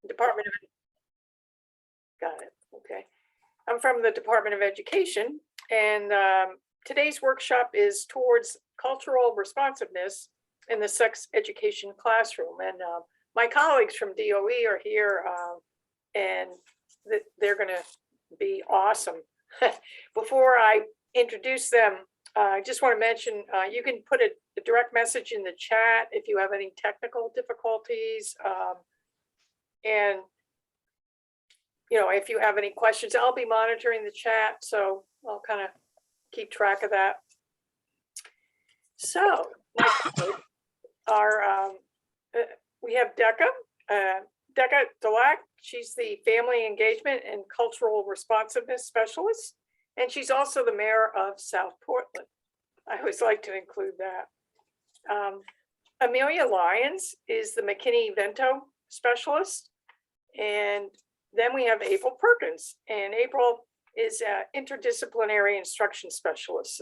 Department of, got it, okay. I'm from the Department of Education, and today's workshop is towards cultural responsiveness in the sex education classroom. And my colleagues from DOE are here, and they're gonna be awesome. Before I introduce them, I just want to mention, you can put a direct message in the chat if you have any technical difficulties. And, you know, if you have any questions, I'll be monitoring the chat, so I'll kind of keep track of that. So, we have Deqa, Dhalac. She's the Family Engagement and Cultural Responsiveness Specialist, and she's also the mayor of South Portland. I always like to include that. Amelia Lyons is the McKinney-Vento Specialist, and then we have April Perkins, and April is an interdisciplinary instruction specialist.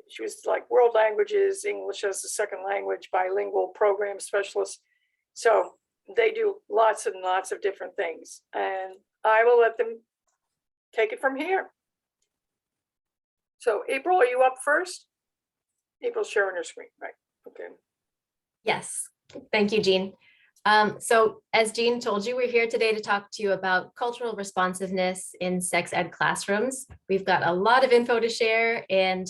She was like world languages, English as a second language, bilingual program specialist. So they do lots and lots of different things, and I will let them take it from here. So April, are you up first? April's sharing her screen, right? Okay. Yes, thank you, Jean. So as Jean told you, we're here today to talk to you about cultural responsiveness in sex ed classrooms. We've got a lot of info to share, and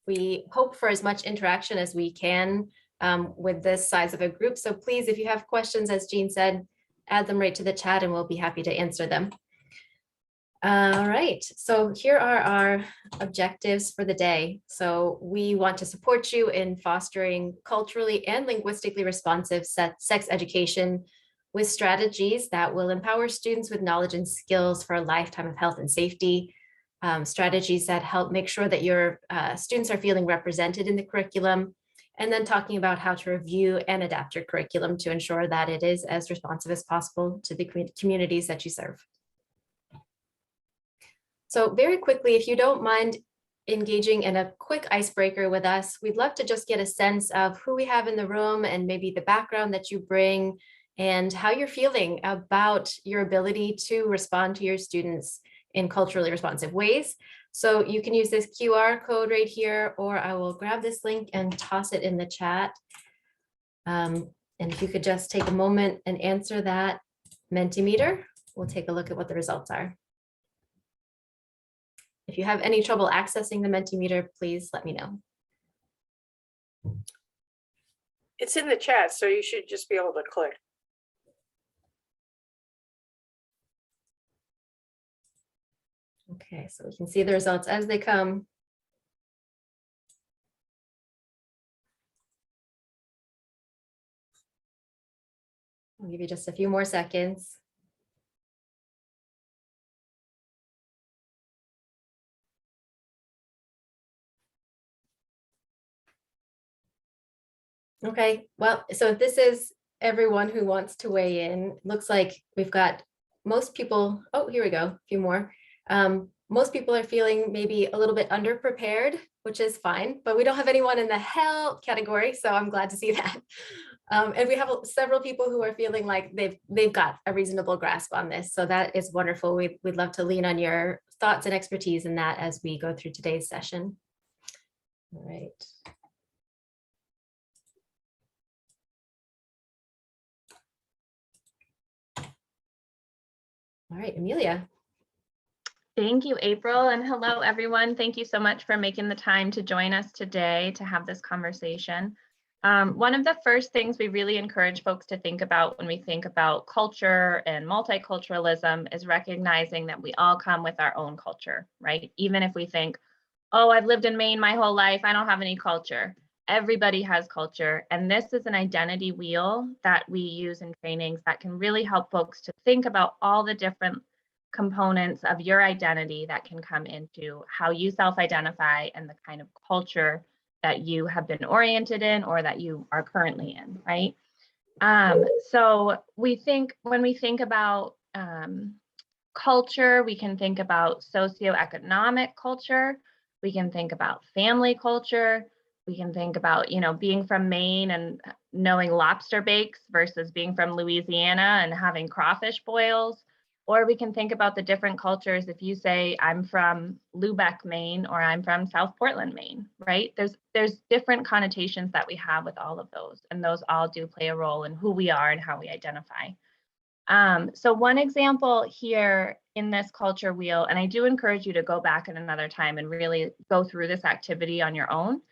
we hope for as much interaction as we can with this size of a group. So please, if you have questions, as Jean said, add them right to the chat and we'll be happy to answer them. All right, so here are our objectives for the day. So we want to support you in fostering culturally and linguistically responsive sex education with strategies that will empower students with knowledge and skills for a lifetime of health and safety, strategies that help make sure that your students are feeling represented in the curriculum, and then talking about how to review and adapt your curriculum to ensure that it is as responsive as possible to the communities that you serve. So very quickly, if you don't mind engaging in a quick icebreaker with us, we'd love to just get a sense of who we have in the room and maybe the background that you bring and how you're feeling about your ability to respond to your students in culturally responsive ways. So you can use this QR code right here, or I will grab this link and toss it in the chat. And if you could just take a moment and answer that Mentimeter, we'll take a look at what the results are. If you have any trouble accessing the Mentimeter, please let me know. It's in the chat, so you should just be able to click. Okay, so we can see the results as they come. I'll give you just a few more seconds. Okay, well, so if this is everyone who wants to weigh in, looks like we've got most people. Oh, here we go, a few more. Most people are feeling maybe a little bit underprepared, which is fine, but we don't have anyone in the help category, so I'm glad to see that. And we have several people who are feeling like they've got a reasonable grasp on this, so that is wonderful. We'd love to lean on your thoughts and expertise in that as we go through today's session. All right. All right, Amelia. Thank you, April, and hello, everyone. Thank you so much for making the time to join us today to have this conversation. One of the first things we really encourage folks to think about when we think about culture and multiculturalism is recognizing that we all come with our own culture, right? Even if we think, oh, I've lived in Maine my whole life, I don't have any culture. Everybody has culture, and this is an identity wheel that we use in trainings that can really help folks to think about all the different components of your identity that can come into how you self-identify and the kind of culture that you have been oriented in or that you are currently in, right? So when we think about culture, we can think about socioeconomic culture, we can think about family culture, we can think about, you know, being from Maine and knowing lobster bakes versus being from Louisiana and having crawfish boils. Or we can think about the different cultures. If you say, I'm from Lubec, Maine, or I'm from South Portland, Maine, right? There's different connotations that we have with all of those, and those all do play a role in who we are and how we identify. So one example here in this culture wheel, and I do encourage you to go back at another time and really go through this activity on your own.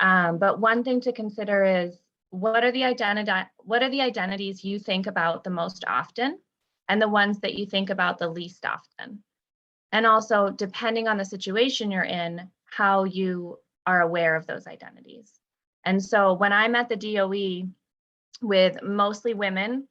But one thing to consider is, what are the identities you think about the most often, and the ones that you think about the least often? And also, depending on the situation you're in, how you are aware of those identities. And so when I'm at the DOE with mostly women,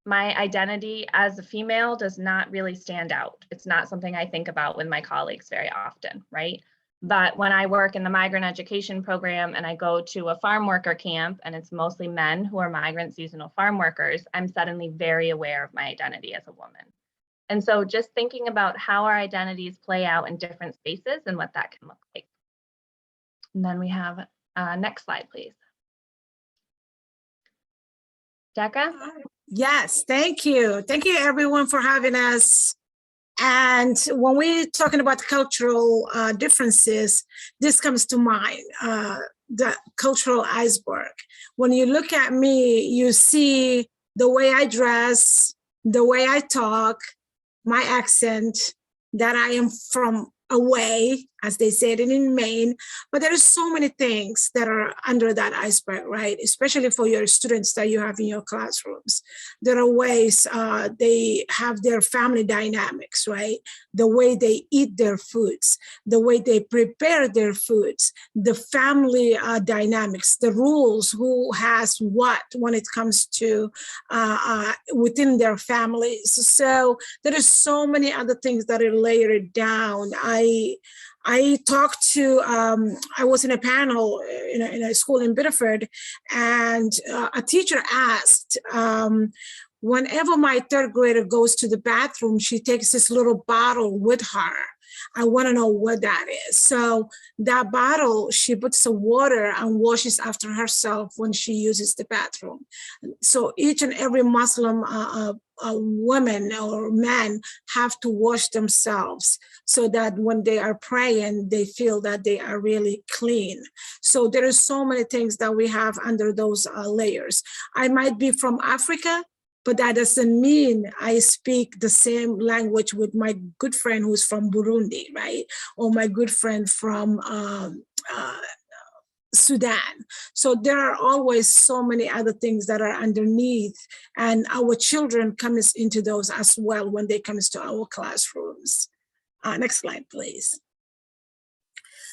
my identity as a female does not really stand out. It's not something I think about with my colleagues very often, right? But when I work in the migrant education program and I go to a farm worker camp and it's mostly men who are migrant seasonal farm workers, I'm suddenly very aware of my identity as a woman. And so just thinking about how our identities play out in different spaces and what that can look like. And then we have, next slide, please. Deqa? Yes, thank you. Thank you everyone for having us. And when we're talking about cultural differences, this comes to mind, the cultural iceberg. When you look at me, you see the way I dress, the way I talk, my accent, that I am from away, as they said it in Maine, but there are so many things that are under that iceberg, right? Especially for your students that you have in your classrooms. There are ways they have their family dynamics, right? The way they eat their foods, the way they prepare their foods, the family dynamics, the rules, who has what when it comes to within their families. So there are so many other things that are layered down. I talked to, I was in a panel in a school in Biddeford, and a teacher asked, whenever my third grader goes to the bathroom, she takes this little bottle with her. I want to know what that is. So that bottle, she puts some water and washes after herself when she uses the bathroom. So each and every Muslim woman or man have to wash themselves so that when they are praying, they feel that they are really clean. So there are so many things that we have under those layers. I might be from Africa, but that doesn't mean I speak the same language with my good friend who's from Burundi, right? Or my good friend from Sudan. So there are always so many other things that are underneath, and our children come into those as well when they come to our classrooms. Next slide, please.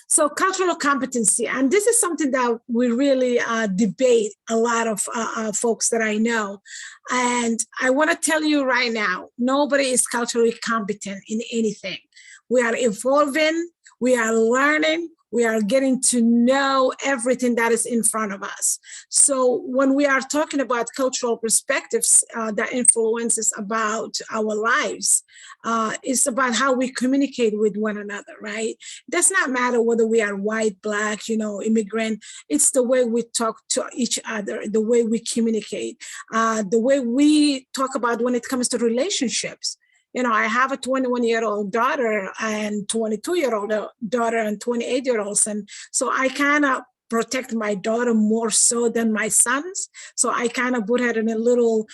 So cultural competency, and this is something that we really debate a lot of folks that I know. And I want to tell you right now, nobody is culturally competent in anything. We are evolving, we are learning, we are getting to know everything that is in front of us. So when we are talking about cultural perspectives that influences about our lives, it's about how we communicate with one another, right? It does not matter whether we are white, black, immigrant. It's the way we talk to each other, the way we communicate, the way we talk about when it comes to relationships. I have a 21-year-old daughter and 22-year-old daughter and 28-year-olds. And so I kind of protect my daughter more so than my sons. So I kind of put her in a little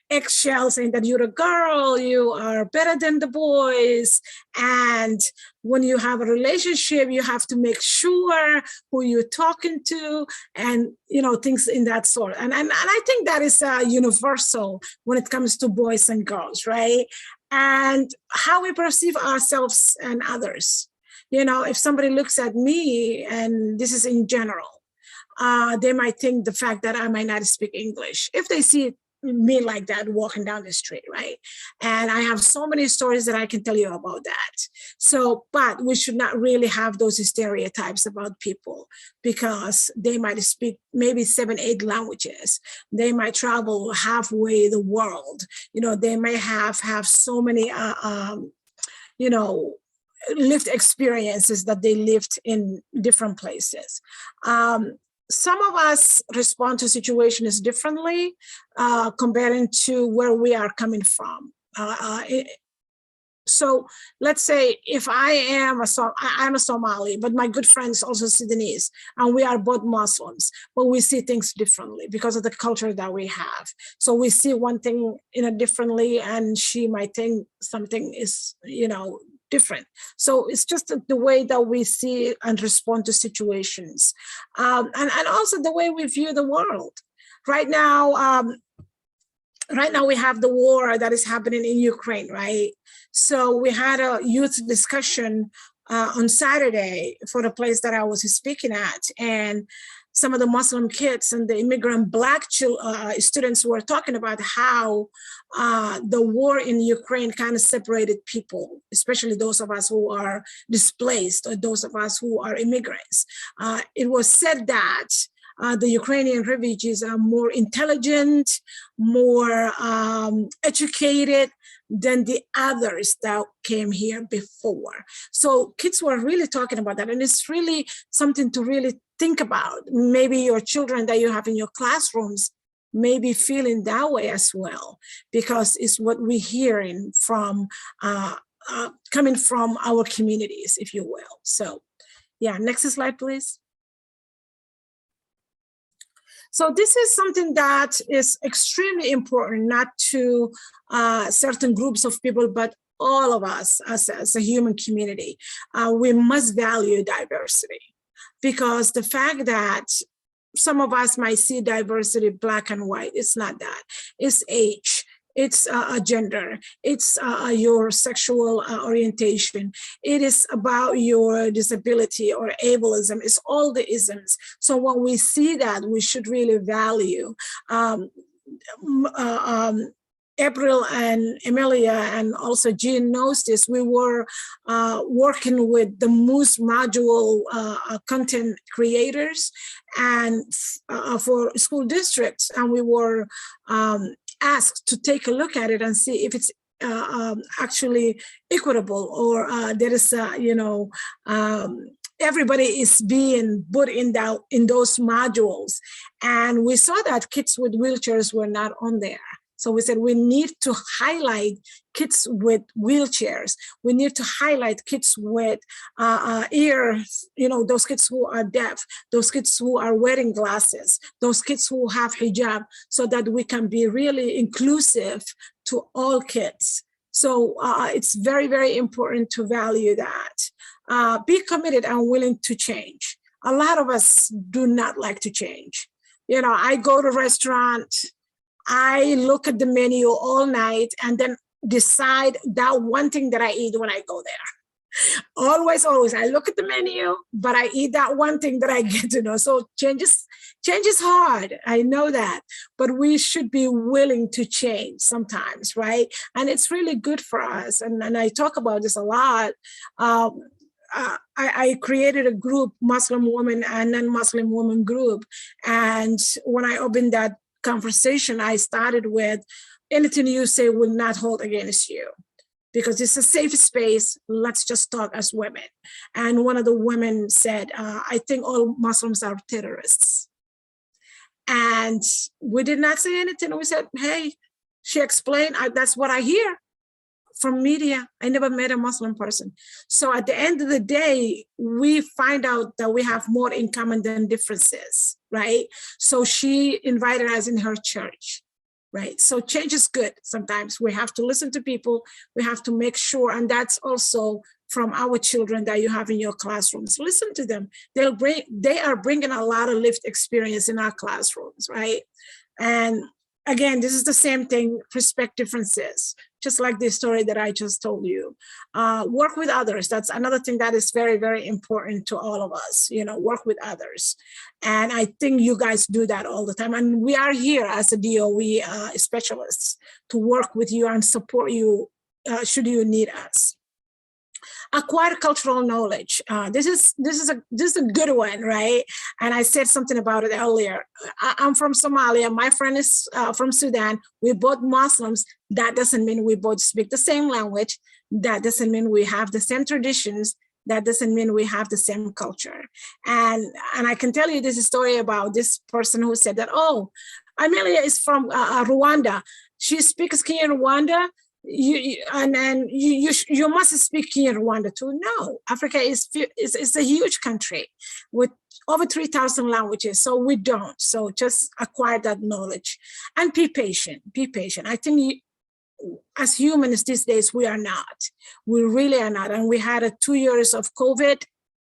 eggshell saying that you're a girl, you are better than the boys. And when you have a relationship, you have to make sure who you're talking to and, things in that sort. And I think that is universal when it comes to boys and girls, right? And how we perceive ourselves and others. If somebody looks at me, and this is in general, they might think the fact that I might not speak English. If they see me like that walking down the street, right? And I have so many stories that I can tell you about that. So, but we should not really have those stereotypes about people, because they might speak maybe 7, 8 languages. They might travel halfway the world. They may have so many, lived experiences that they lived in different places. some of us respond to situations differently comparing to where we are coming from. So let's say if I'm a Somali, but my good friend is also Sudanese, and we are both Muslims, but we see things differently because of the culture that we have. So we see one thing differently, and she might think something is, different. So it's just the way that we see and respond to situations, and also the way we view the world. Right now we have the war that is happening in Ukraine, right? So we had a youth discussion on Saturday for the place that I was speaking at, and some of the Muslim kids and the immigrant Black students were talking about how the war in Ukraine kind of separated people, especially those of us who are displaced or those of us who are immigrants. It was said that the Ukrainian refugees are more intelligent, more educated than the others that came here before. So kids were really talking about that. And it's really something to really think about. Maybe your children that you have in your classrooms may be feeling that way as well, because it's what we're hearing from, coming from our communities, if you will. So yeah, next slide, please. So this is something that is extremely important, not to certain groups of people, but all of us as a human community. We must value diversity, because the fact that some of us might see diversity black and white, it's not that. It's age, it's a gender, it's your sexual orientation, it is about your disability or ableism, it's all the isms. So when we see that, we should really value. April and Amelia and also Jean knows this. We were working with the Moose module content creators and for school districts, and we were asked to take a look at it and see if it's actually equitable, or there is everybody is being put in those modules. And we saw that kids with wheelchairs were not on there. So we said we need to highlight kids with wheelchairs. We need to highlight kids with ears, those kids who are deaf, those kids who are wearing glasses, those kids who have hijab, so that we can be really inclusive to all kids. So it's very, very important to value that. Be committed and willing to change. A lot of us do not like to change. I go to a restaurant, I look at the menu all night and then decide that one thing that I eat when I go there. Always, I look at the menu, but I eat that one thing that I get to know. So change is hard. I know that, but we should be willing to change sometimes, right? And it's really good for us. And I talk about this a lot. I created a group, Muslim women and non-Muslim women group. And when I opened that conversation, I started with, anything you say will not hold against you, because it's a safe space. Let's just talk as women. And one of the women said, I think all Muslims are terrorists. And we did not say anything. We said, hey, she explained, that's what I hear from media. I never met a Muslim person. So at the end of the day, we find out that we have more in common than differences, right? So she invited us in her church, right? So change is good. Sometimes we have to listen to people. We have to make sure, and that's also from our children that you have in your classrooms. Listen to them. They are bringing a lot of lived experience in our classrooms, right? And again, this is the same thing, respect differences, just like the story that I just told you. Work with others. That's another thing that is very, very important to all of us, work with others. And I think you guys do that all the time. And we are here as a DOE specialists to work with you and support you should you need us. Acquire cultural knowledge. This is a good one, right? And I said something about it earlier. I'm from Somalia. My friend is from Sudan. We're both Muslims. That doesn't mean we both speak the same language. That doesn't mean we have the same traditions. that doesn't mean we have the same culture. And I can tell you this story about this person who said that, oh, Amelia is from Rwanda. She speaks Kinyarwanda. You must speak Kinyarwanda too. No, Africa is a huge country with over 3,000 languages. So we don't. So just acquire that knowledge and be patient. Be patient. I think as humans these days, we are not. We really are not. And we had 2 years of COVID.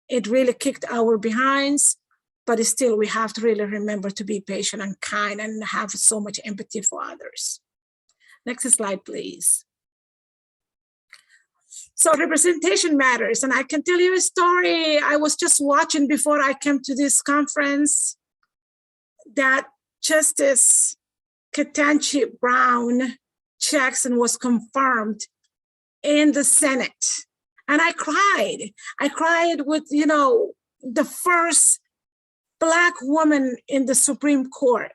It really kicked our behinds. But still, we have to really remember to be patient and kind and have so much empathy for others. Next slide, please. So representation matters. And I can tell you a story. I was just watching before I came to this conference that Justice Ketanji Brown Jackson was confirmed in the Senate. And I cried. I cried with, the first Black woman in the Supreme Court.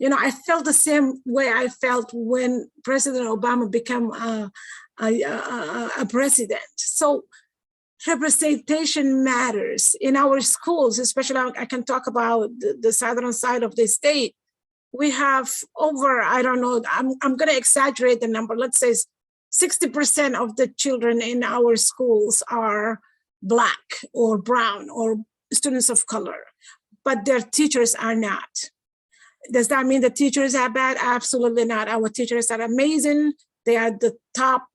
I felt the same way I felt when President Obama became a president. So representation matters in our schools, especially I can talk about the southern side of the state. We have over, I don't know, I'm going to exaggerate the number. Let's say 60% of the children in our schools are Black or brown or students of color, but their teachers are not. Does that mean the teachers are bad? Absolutely not. Our teachers are amazing. They are the top,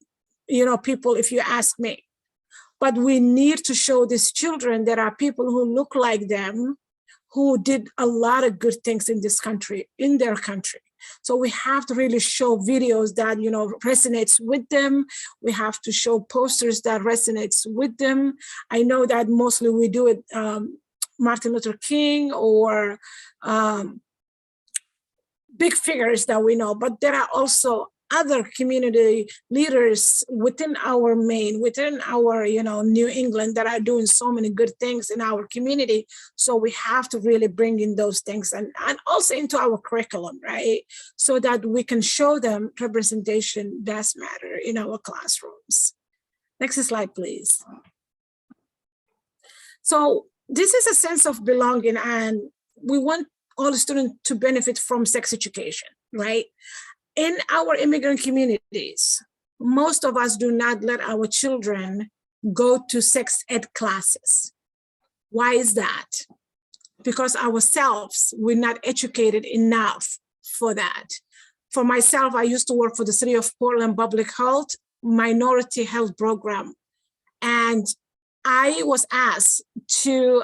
people, if you ask me. But we need to show these children there are people who look like them, who did a lot of good things in this country, in their country. So we have to really show videos that, resonates with them. We have to show posters that resonates with them. I know that mostly we do it Martin Luther King or big figures that we know, but there are also other community leaders within our Maine, within our, New England that are doing so many good things in our community. So we have to really bring in those things and also into our curriculum, right? So that we can show them representation does matter in our classrooms. Next slide, please. So this is a sense of belonging, and we want all the students to benefit from sex education, right? In our immigrant communities, most of us do not let our children go to sex ed classes. Why is that? Because ourselves, we're not educated enough for that. For myself, I used to work for the City of Portland Public Health Minority Health Program. And I was asked to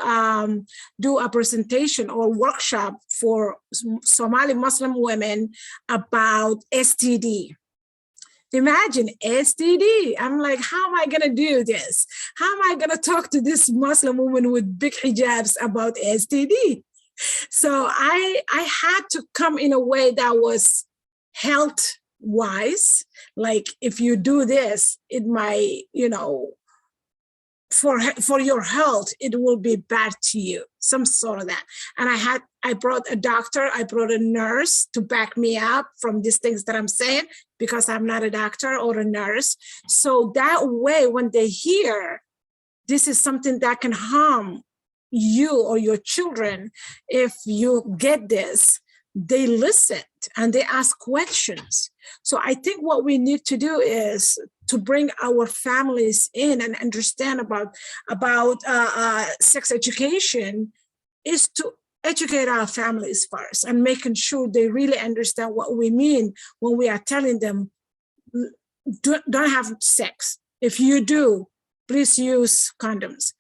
do a presentation or workshop for Somali Muslim women about STD. Imagine STD. I'm like, how am I gonna do this? How am I gonna talk to this Muslim woman with big hijabs about STD? So I had to come in a way that was health-wise. Like, if you do this, it might, for your health, it will be bad to you, some sort of that. And I brought a doctor, I brought a nurse to back me up from these things that I'm saying, because I'm not a doctor or a nurse. So that way, when they hear this is something that can harm you or your children, if you get this, they listen and they ask questions. So I think what we need to do is to bring our families in and understand about sex education, is to educate our families first and making sure they really understand what we mean when we are telling them, don't have sex. If you do, please use condoms.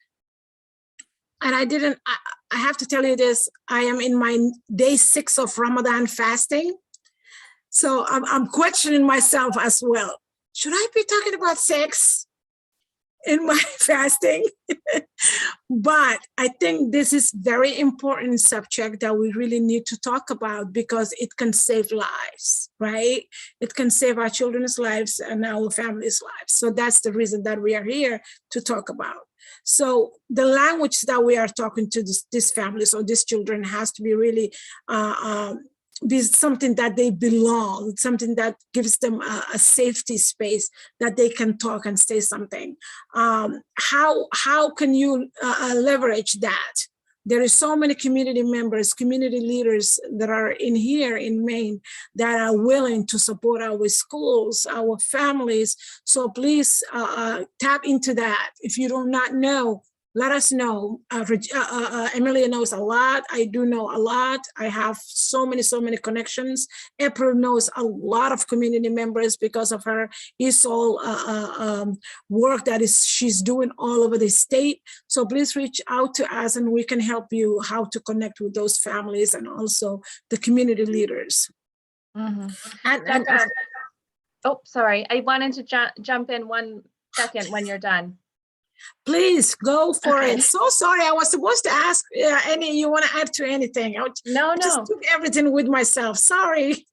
And I have to tell you this, I am in my day 6 of Ramadan fasting. So I'm questioning myself as well. Should I be talking about sex in my fasting? But I think this is very important subject that we really need to talk about, because it can save lives, right? It can save our children's lives and our families' lives. So that's the reason that we are here to talk about. So the language that we are talking to these families or these children has to be really be something that they belong, something that gives them a safety space that they can talk and say something. How can you leverage that? There is so many community members, community leaders that are in here in Maine that are willing to support our schools, our families. So please tap into that. If you do not know, let us know. Amelia knows a lot. I do know a lot. I have so many connections. April knows a lot of community members because of her ESOL work that she's doing all over the state. So please reach out to us and we can help you how to connect with those families and also the community leaders. And oh, sorry. I wanted to jump in 1 second when you're done. Please go for Okay. it. So sorry, I was supposed to ask any, you want to add to anything? No, just took everything with myself. Sorry.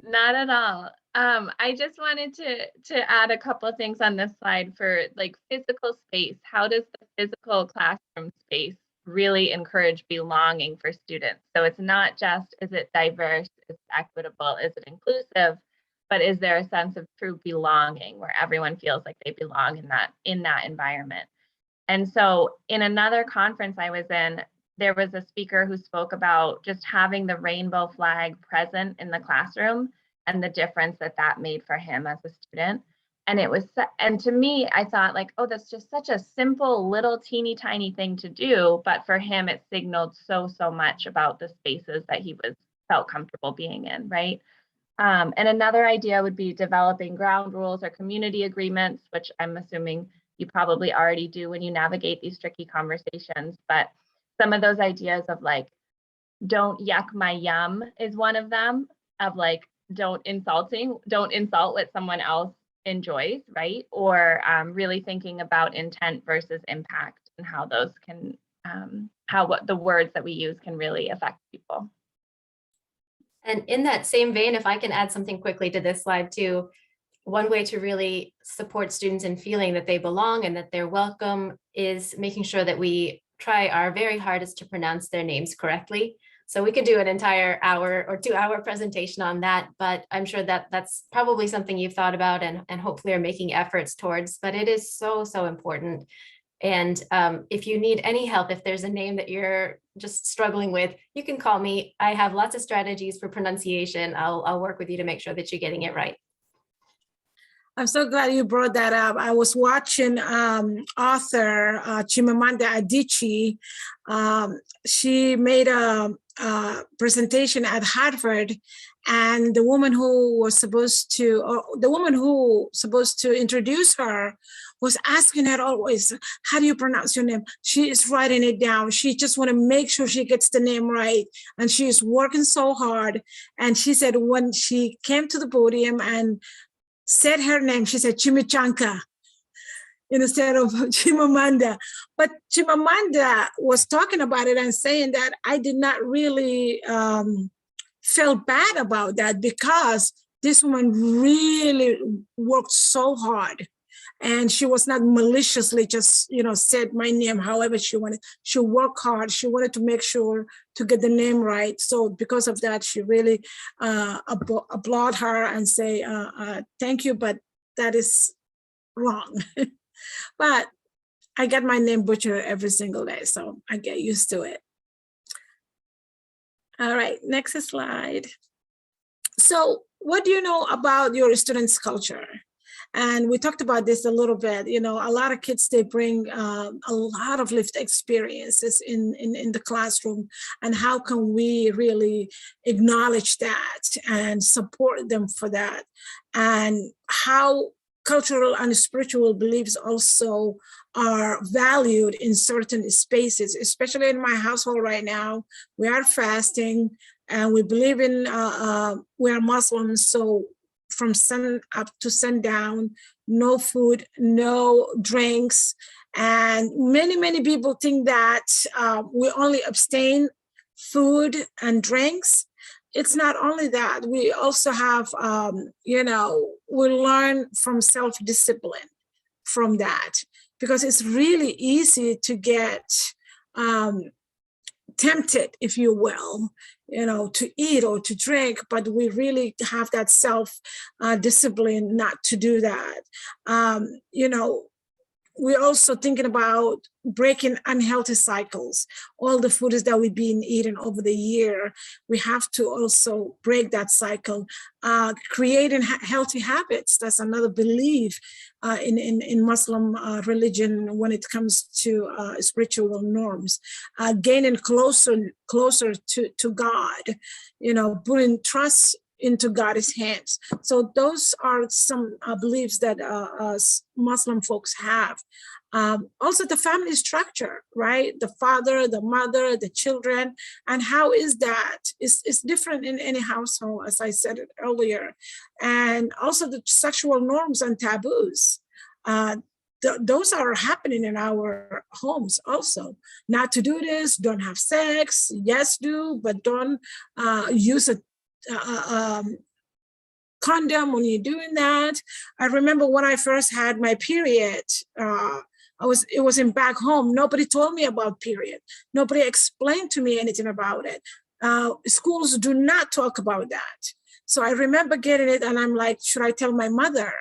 Not at all. I just wanted to add a couple of things on this slide for like physical space. How does the physical classroom space really encourage belonging for students? So it's not just, is it diverse, is it equitable, is it inclusive, but is there a sense of true belonging where everyone feels like they belong in that environment? And so in another conference I was in, there was a speaker who spoke about just having the rainbow flag present in the classroom and the difference that made for him as a student. And to me, I thought like, oh, that's just such a simple little teeny tiny thing to do. But for him, it signaled so much about the spaces that he felt comfortable being in, right? And another idea would be developing ground rules or community agreements, which I'm assuming you probably already do when you navigate these tricky conversations. But some of those ideas of like, don't yuck my yum is one of them, of like, don't insult what someone else enjoys, right? Or really thinking about intent versus impact and how those can, what the words that we use can really affect people. And in that same vein, if I can add something quickly to this slide too, one way to really support students in feeling that they belong and that they're welcome is making sure that we try our very hardest to pronounce their names correctly. So we could do an entire hour or 2-hour presentation on that, but I'm sure that that's probably something you've thought about and hopefully are making efforts towards, but it is so important. And if you need any help, if there's a name that you're just struggling with, you can call me. I have lots of strategies for pronunciation. I'll work with you to make sure that you're getting it right. I'm so glad you brought that up. I was watching author Chimamanda Adichie. She made a presentation at Harvard, and the woman who supposed to introduce her was asking her always, how do you pronounce your name? She is writing it down. She just want to make sure she gets the name right. And she is working so hard. And she said when she came to the podium and said her name, she said Chimichanka instead of Chimamanda. But Chimamanda was talking about it and saying that I did not really feel bad about that because this woman really worked so hard. And she was not maliciously just, said my name however she wanted. She worked hard. She wanted to make sure to get the name right. So because of that, she really applaud her and say, thank you, but that is wrong. But I get my name butchered every single day, so I get used to it. All right, next slide. So what do you know about your students' culture? And we talked about this a little bit. A lot of kids, they bring a lot of lived experiences in the classroom. And how can we really acknowledge that and support them for that? And how cultural and spiritual beliefs also are valued in certain spaces, especially in my household right now. We are fasting and we believe in, we are Muslims, so from sun up to sundown, no food, no drinks. And many people think that we only abstain food and drinks. It's not only that, we also have, we learn from self-discipline from that, because it's really easy to get tempted, if you will, to eat or to drink, but we really have that self discipline not to do that. We're also thinking about breaking unhealthy cycles. All the foods that we've been eating over the year, we have to also break that cycle. Creating healthy habits, that's another belief in Muslim religion when it comes to spiritual norms. Gaining closer to God, putting trust into God's hands. So those are some beliefs that us Muslim folks have. Also the family structure, right? The father, the mother, the children, and how is that? It's different in any household, as I said it earlier. And also the sexual norms and taboos. Those are happening in our homes also. Not to do this, don't have sex, yes do, but don't use a condom when you're doing that. I remember when I first had my period, it was in back home. Nobody told me about period. Nobody explained to me anything about it. Schools do not talk about that. So I remember getting it and I'm like, should I tell my mother?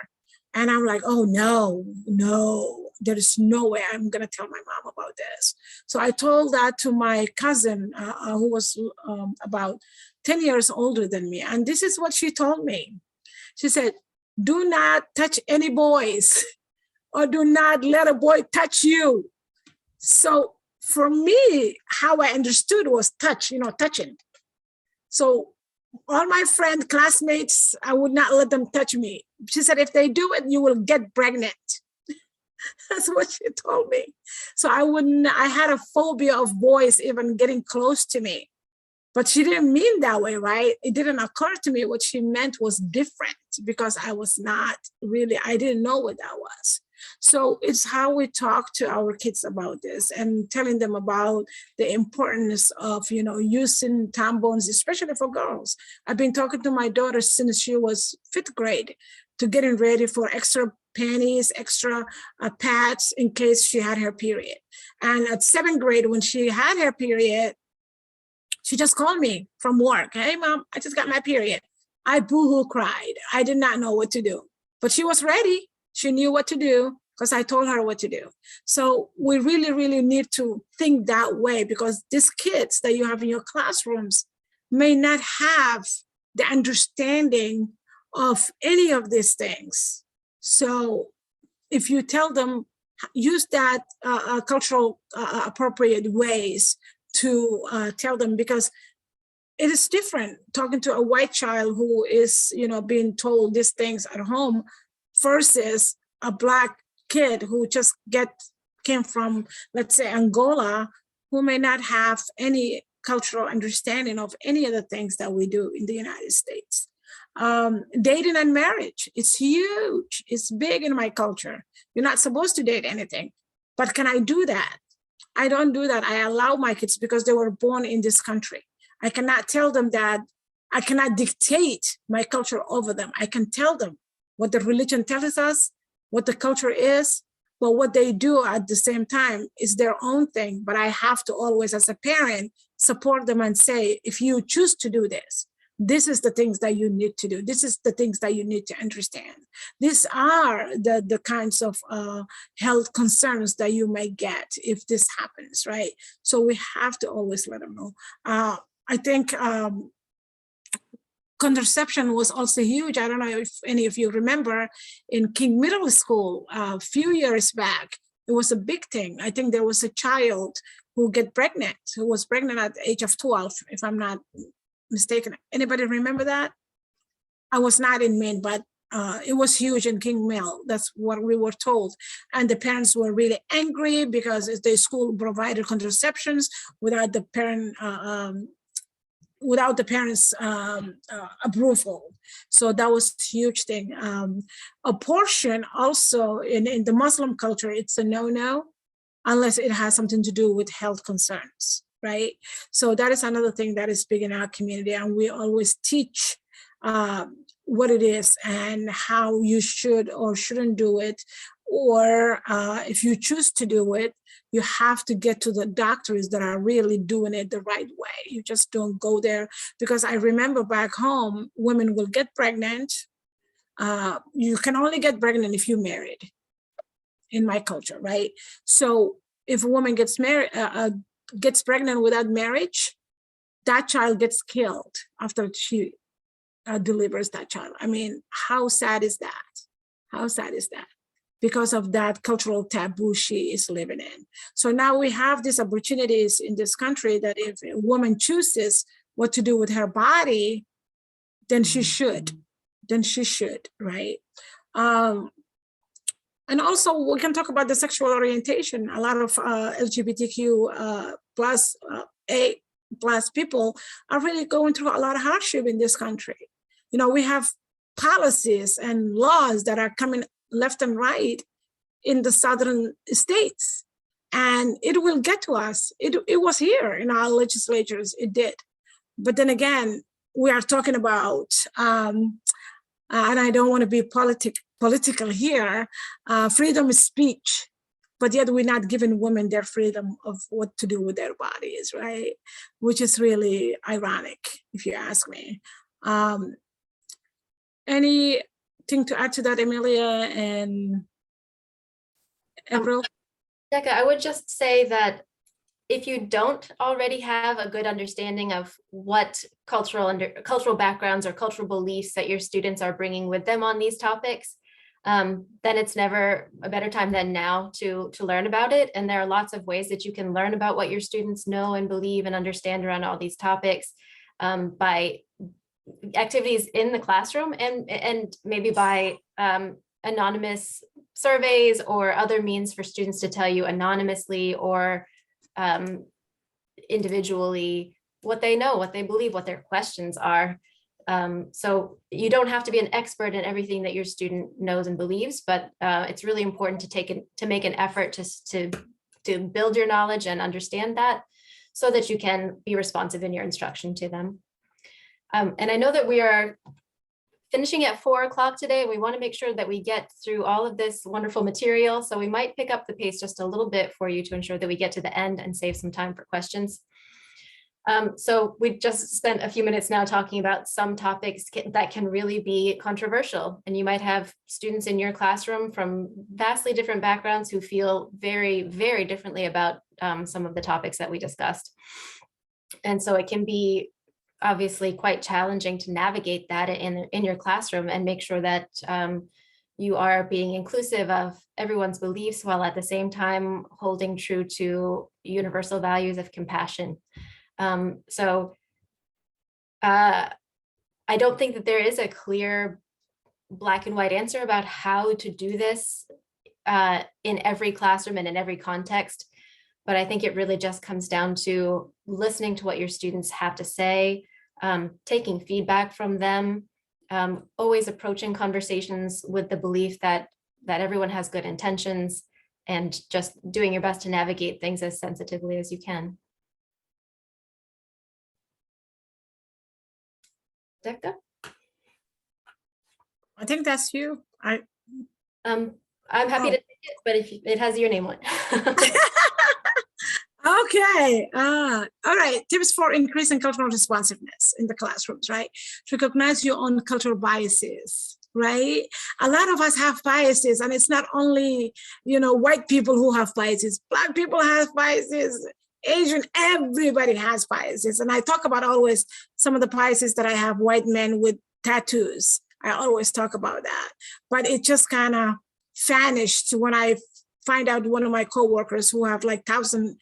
And I'm like, oh no, there is no way I'm gonna tell my mom about this. So I told that to my cousin who was about 10 years older than me. And this is what she told me. She said, do not touch any boys or do not let a boy touch you. So for me, how I understood was touch, touching. So all my friend classmates, I would not let them touch me. She said, if they do it, you will get pregnant. That's what she told me. So I had a phobia of boys even getting close to me. But she didn't mean that way, right? It didn't occur to me what she meant was different because I didn't know what that was. So it's how we talk to our kids about this and telling them about the importance of, using tampons, especially for girls. I've been talking to my daughter since she was 5th grade to getting ready for extra panties, extra pads in case she had her period. And at 7th grade, when she had her period, she just called me from work. Hey, Mom, I just got my period. I boo-hoo cried. I did not know what to do. But she was ready. She knew what to do because I told her what to do. So we really, really need to think that way because these kids that you have in your classrooms may not have the understanding of any of these things. So if you tell them, use that cultural appropriate ways to tell them, because it is different talking to a white child who is, being told these things at home versus a Black kid who just came from, let's say, Angola, who may not have any cultural understanding of any of the things that we do in the United States. Dating and marriage, it's huge. It's big in my culture. You're not supposed to date anything, but can I do that? I don't do that. I allow my kids because they were born in this country. I cannot tell them that. I cannot dictate my culture over them. I can tell them what the religion tells us, what the culture is, but what they do at the same time is their own thing. But I have to always, as a parent, support them and say, if you choose to do this, this is the things that you need to do. This is the things that you need to understand. These are the kinds of health concerns that you may get if this happens, right? So we have to always let them know. I think contraception was also huge. I don't know if any of you remember in King Middle School a few years back, it was a big thing. I think there was a child who was pregnant at the age of 12, if I'm not mistaken. Anybody remember that? I was not in Maine, but it was huge in King Mill. That's what we were told. And the parents were really angry because the school provided contraceptions without the parents' approval. So that was a huge thing. Abortion also in the Muslim culture, it's a no-no unless it has something to do with health concerns, right? So that is another thing that is big in our community. And we always teach what it is and how you should or shouldn't do it, or if you choose to do it, you have to get to the doctors that are really doing it the right way. You just don't go there, because I remember back home, women will get pregnant. You can only get pregnant if you're married in my culture, right? So if a woman gets married, gets pregnant without marriage, that child gets killed after she delivers that child. I mean, how sad is that? How sad is that? Because of that cultural taboo she is living in. So now we have these opportunities in this country that if a woman chooses what to do with her body, then she should. Then she should, right? And also we can talk about the sexual orientation. A lot of LGBTQ plus A plus people are really going through a lot of hardship in this country. You know, we have policies and laws that are coming left and right in the southern states, and it will get to us. It was here in our legislatures, it did. But then again, we are talking about, and I don't want to be political here, freedom of speech, but yet we're not giving women their freedom of what to do with their bodies, right? Which is really ironic, if you ask me. Anything to add to that, Amelia and April? Deqa, I would just say that if you don't already have a good understanding of what cultural backgrounds or cultural beliefs that your students are bringing with them on these topics, then it's never a better time than now to learn about it. And there are lots of ways that you can learn about what your students know and believe and understand around all these topics by activities in the classroom and maybe by anonymous surveys or other means for students to tell you anonymously or individually what they know, what they believe, what their questions are. So you don't have to be an expert in everything that your student knows and believes, but it's really important to make an effort to build your knowledge and understand that so that you can be responsive in your instruction to them. And I know that we are finishing at 4 o'clock today. We want to make sure that we get through all of this wonderful material. So we might pick up the pace just a little bit for you to ensure that we get to the end and save some time for questions. So we just spent a few minutes now talking about some topics that can really be controversial. And you might have students in your classroom from vastly different backgrounds who feel very, very differently about some of the topics that we discussed. And so it can be obviously quite challenging to navigate that in your classroom and make sure that you are being inclusive of everyone's beliefs while at the same time holding true to universal values of compassion. So I don't think that there is a clear black and white answer about how to do this in every classroom and in every context. But I think it really just comes down to listening to what your students have to say, taking feedback from them, always approaching conversations with the belief that everyone has good intentions, and just doing your best to navigate things as sensitively as you can. Deqa? I think that's you. I'm happy to take it, but if it has your name on it. Okay. All right. Tips for increasing cultural responsiveness in the classrooms, right? Recognize your own cultural biases, right? A lot of us have biases, and it's not only, white people who have biases. Black people have biases. Asian, everybody has biases. And I talk about always some of the biases that I have, white men with tattoos. I always talk about that, but it just kind of vanished when I find out one of my coworkers who have like 1,000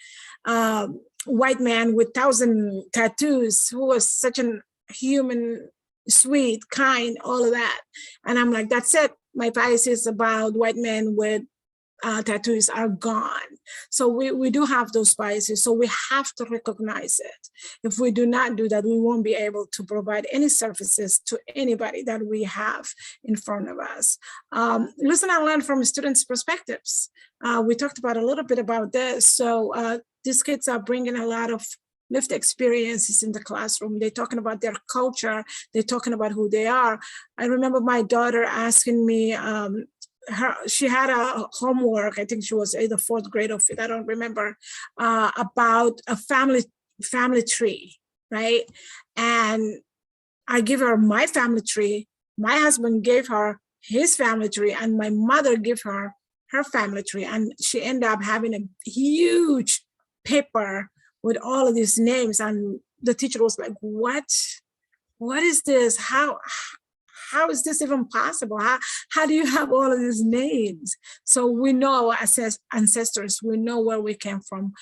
white man with 1,000 tattoos, who was such a human, sweet, kind, all of that. And I'm like, that's it. My biases about white men with tattoos are gone. So we do have those biases. So we have to recognize it. If we do not do that, we won't be able to provide any services to anybody that we have in front of us. Listen and learn from students' perspectives. We talked about a little bit about this. So these kids are bringing a lot of lived experiences in the classroom. They're talking about their culture. They're talking about who they are. I remember my daughter asking me, she had a homework, I think she was either fourth grade or fifth, I don't remember, about a family tree, right? And I give her my family tree, my husband gave her his family tree, and my mother gave her her family tree. And she ended up having a huge paper with all of these names. And the teacher was like, what is this? How is this even possible? How do you have all of these names? So we know our ancestors, we know where we came from.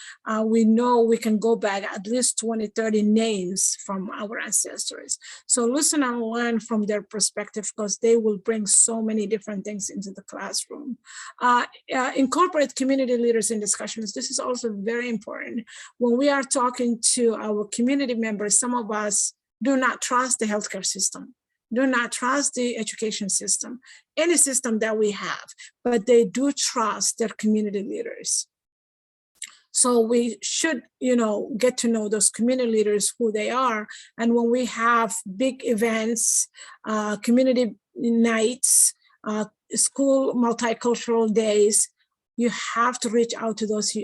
We know we can go back at least 20, 30 names from our ancestors. So listen and learn from their perspective, because they will bring so many different things into the classroom. Incorporate community leaders in discussions. This is also very important. When we are talking to our community members, some of us do not trust the healthcare system, do not trust the education system, any system that we have, but they do trust their community leaders. So we should, get to know those community leaders, who they are. And when we have big events, community nights, school multicultural days, you have to reach out to those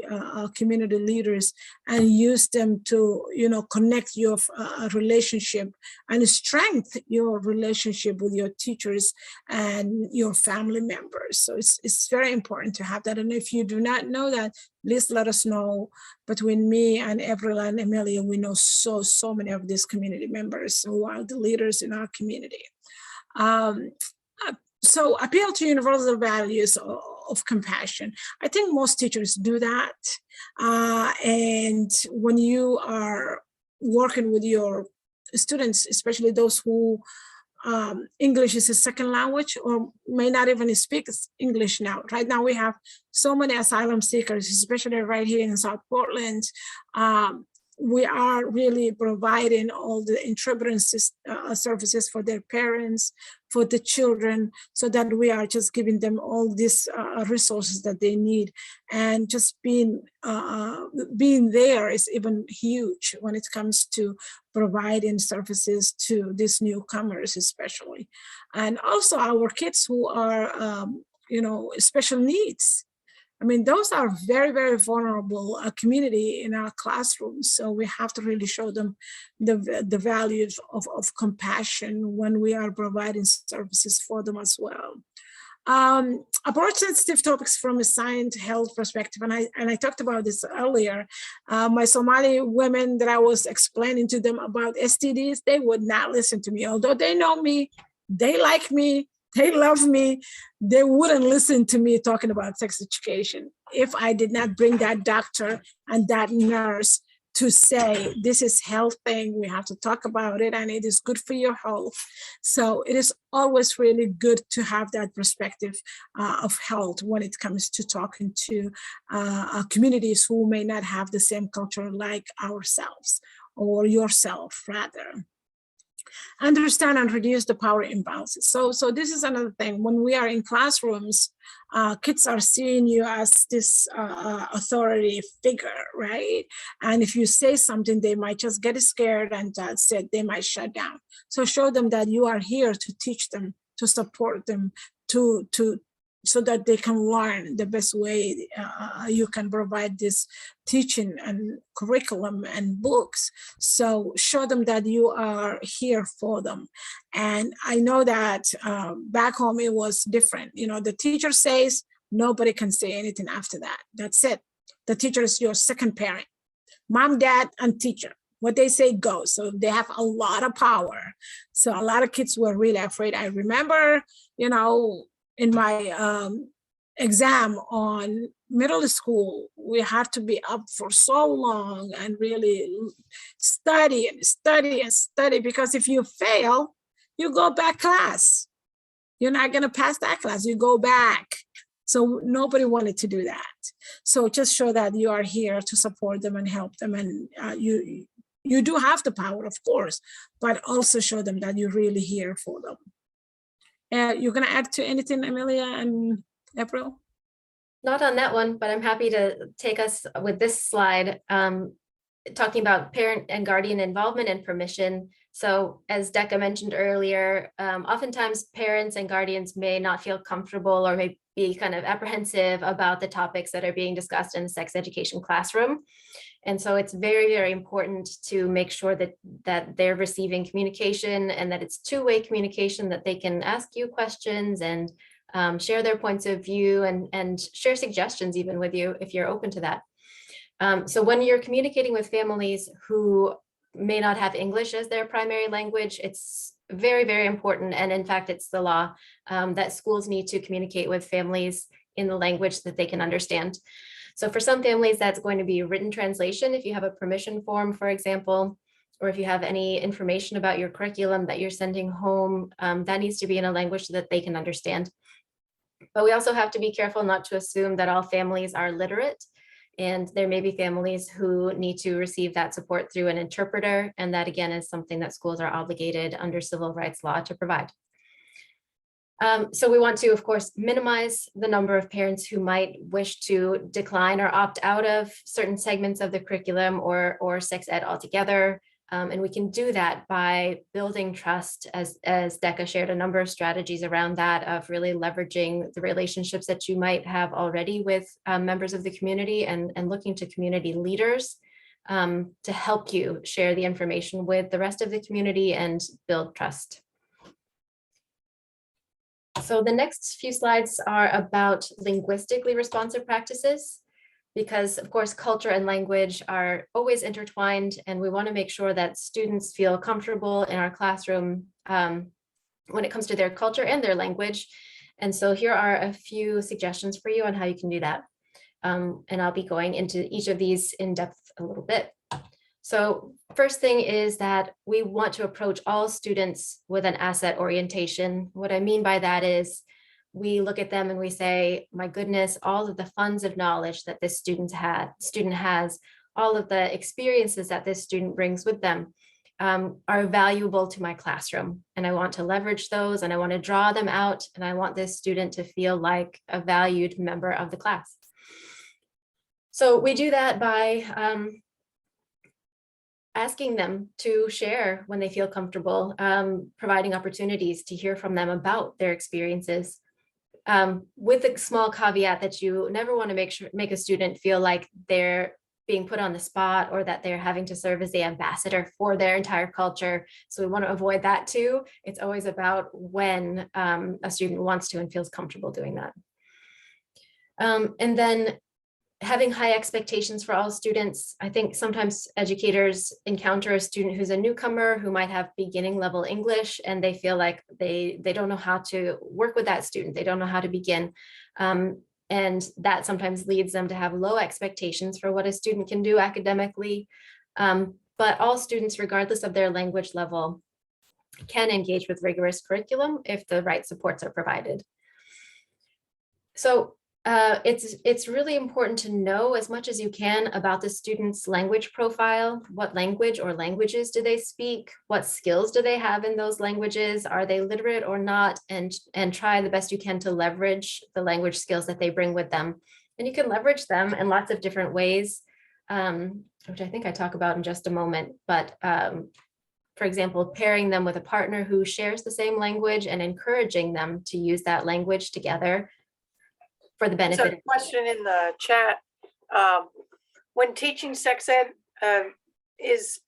community leaders and use them to, connect your relationship and strengthen your relationship with your teachers and your family members. So it's very important to have that. And if you do not know that, please let us know. Between me and April and Amelia, we know so many of these community members who are the leaders in our community. So appeal to universal values of compassion. I think most teachers do that. And when you are working with your students, especially those who English is a second language or may not even speak English now. Right now we have so many asylum seekers, especially right here in South Portland. We are really providing all the interpreting services for their parents, for the children, so that we are just giving them all these resources that they need. And just being there is even huge when it comes to providing services to these newcomers, especially. And also our kids who are, special needs. I mean, those are very, very vulnerable community in our classrooms. So we have to really show them the values of compassion when we are providing services for them as well. Approach sensitive topics from a science health perspective. And I talked about this earlier. My Somali women that I was explaining to them about STDs, they would not listen to me. Although they know me, they like me, they love me, they wouldn't listen to me talking about sex education if I did not bring that doctor and that nurse to say, this is health thing, we have to talk about it, and it is good for your health. So it is always really good to have that perspective of health when it comes to talking to communities who may not have the same culture like ourselves, or yourself rather. Understand and reduce the power imbalances. So this is another thing. When we are in classrooms, kids are seeing you as this authority figure, right? And if you say something, they might just get scared and they might shut down. So show them that you are here to teach them, to support them, so that they can learn the best way you can provide this teaching and curriculum and books. So show them that you are here for them. And I know that back home it was different. The teacher says, nobody can say anything after that. That's it. The teacher is your second parent. Mom, dad, and teacher. What they say goes. So they have a lot of power. So a lot of kids were really afraid. I remember, in my exam on middle school, we had to be up for so long and really study and study and study, because if you fail, you go back class. You're not going to pass that class, you go back. So nobody wanted to do that. So just show that you are here to support them and help them. And you do have the power, of course, but also show them that you're really here for them. You're going to add to anything, Amelia and April? Not on that one, but I'm happy to take us with this slide, talking about parent and guardian involvement and permission. So as Deqa mentioned earlier, oftentimes parents and guardians may not feel comfortable or may be kind of apprehensive about the topics that are being discussed in the sex education classroom. And so it's very, very important to make sure that they're receiving communication and that it's two-way communication, that they can ask you questions and share their points of view and share suggestions even with you if you're open to that. So when you're communicating with families who may not have English as their primary language, it's very, very important. And in fact, it's the law that schools need to communicate with families in the language that they can understand. So for some families, that's going to be written translation. If you have a permission form, for example, or if you have any information about your curriculum that you're sending home, that needs to be in a language that they can understand. But we also have to be careful not to assume that all families are literate. And there may be families who need to receive that support through an interpreter. And that, again, is something that schools are obligated under civil rights law to provide. So we want to, of course, minimize the number of parents who might wish to decline or opt out of certain segments of the curriculum or sex ed altogether. And we can do that by building trust, as Deqa shared a number of strategies around that, of really leveraging the relationships that you might have already with members of the community and looking to community leaders to help you share the information with the rest of the community and build trust. So the next few slides are about linguistically responsive practices, because of course, culture and language are always intertwined, and we want to make sure that students feel comfortable in our classroom when it comes to their culture and their language. And so here are a few suggestions for you on how you can do that. And I'll be going into each of these in depth a little bit. So first thing is that we want to approach all students with an asset orientation. What I mean by that is we look at them and we say, my goodness, all of the funds of knowledge that this student has, all of the experiences that this student brings with them are valuable to my classroom. And I want to leverage those and I want to draw them out. And I want this student to feel like a valued member of the class. So we do that by asking them to share when they feel comfortable, providing opportunities to hear from them about their experiences, with a small caveat that you never want to make a student feel like they're being put on the spot or that they're having to serve as the ambassador for their entire culture. So we want to avoid that too. It's always about when a student wants to and feels comfortable doing that. And then having high expectations for all students. I think sometimes educators encounter a student who's a newcomer who might have beginning level English and they feel like they don't know how to work with that student. They don't know how to begin. And that sometimes leads them to have low expectations for what a student can do academically. But all students, regardless of their language level, can engage with rigorous curriculum if the right supports are provided. So it's really important to know as much as you can about the student's language profile. What language or languages do they speak? What skills do they have in those languages? Are they literate or not? And try the best you can to leverage the language skills that they bring with them. And you can leverage them in lots of different ways, which I think I talk about in just a moment. But for example, pairing them with a partner who shares the same language and encouraging them to use that language together for the benefit. So, question in the chat, when teaching sex ed, is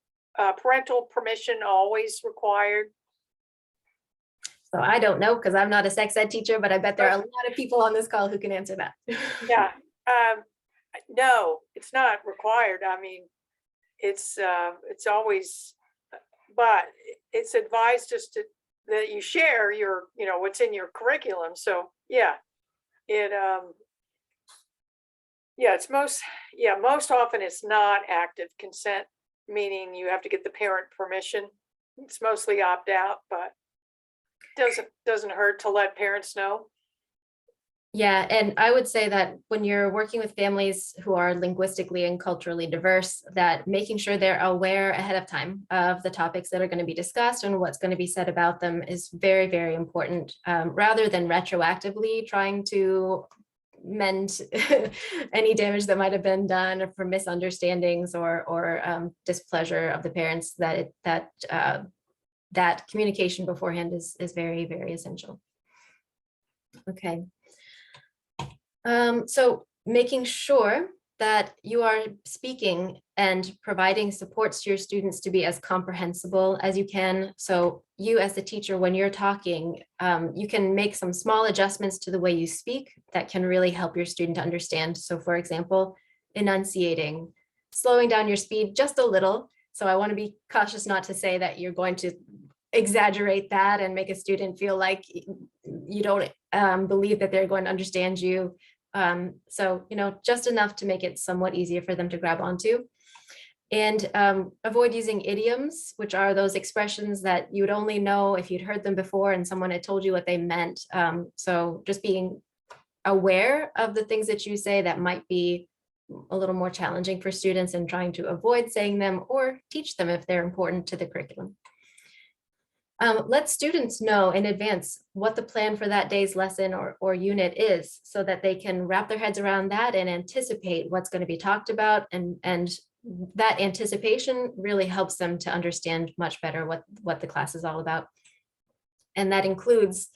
parental permission always required? So I don't know because I'm not a sex ed teacher, but I bet there are a lot of people on this call who can answer that. Yeah, no, it's not required. I mean, it's always, but it's advised just that you share your, what's in your curriculum. So yeah. It's most often it's not active consent, meaning you have to get the parent permission. It's mostly opt out, but doesn't hurt to let parents know. Yeah, and I would say that when you're working with families who are linguistically and culturally diverse, that making sure they're aware ahead of time of the topics that are going to be discussed and what's going to be said about them is very, very important, rather than retroactively trying to mend any damage that might have been done for misunderstandings or displeasure of the parents. That communication beforehand is very, very essential. Okay. So making sure that you are speaking and providing supports to your students to be as comprehensible as you can. So you as the teacher, when you're talking, you can make some small adjustments to the way you speak that can really help your student understand. So for example, enunciating, slowing down your speed just a little. So I want to be cautious not to say that you're going to exaggerate that and make a student feel like you don't believe that they're going to understand you. So, just enough to make it somewhat easier for them to grab onto. And avoid using idioms, which are those expressions that you would only know if you'd heard them before and someone had told you what they meant. So just being aware of the things that you say that might be a little more challenging for students and trying to avoid saying them or teach them if they're important to the curriculum. Let students know in advance what the plan for that day's lesson or unit is so that they can wrap their heads around that and anticipate what's going to be talked about. And that anticipation really helps them to understand much better what the class is all about. And that includes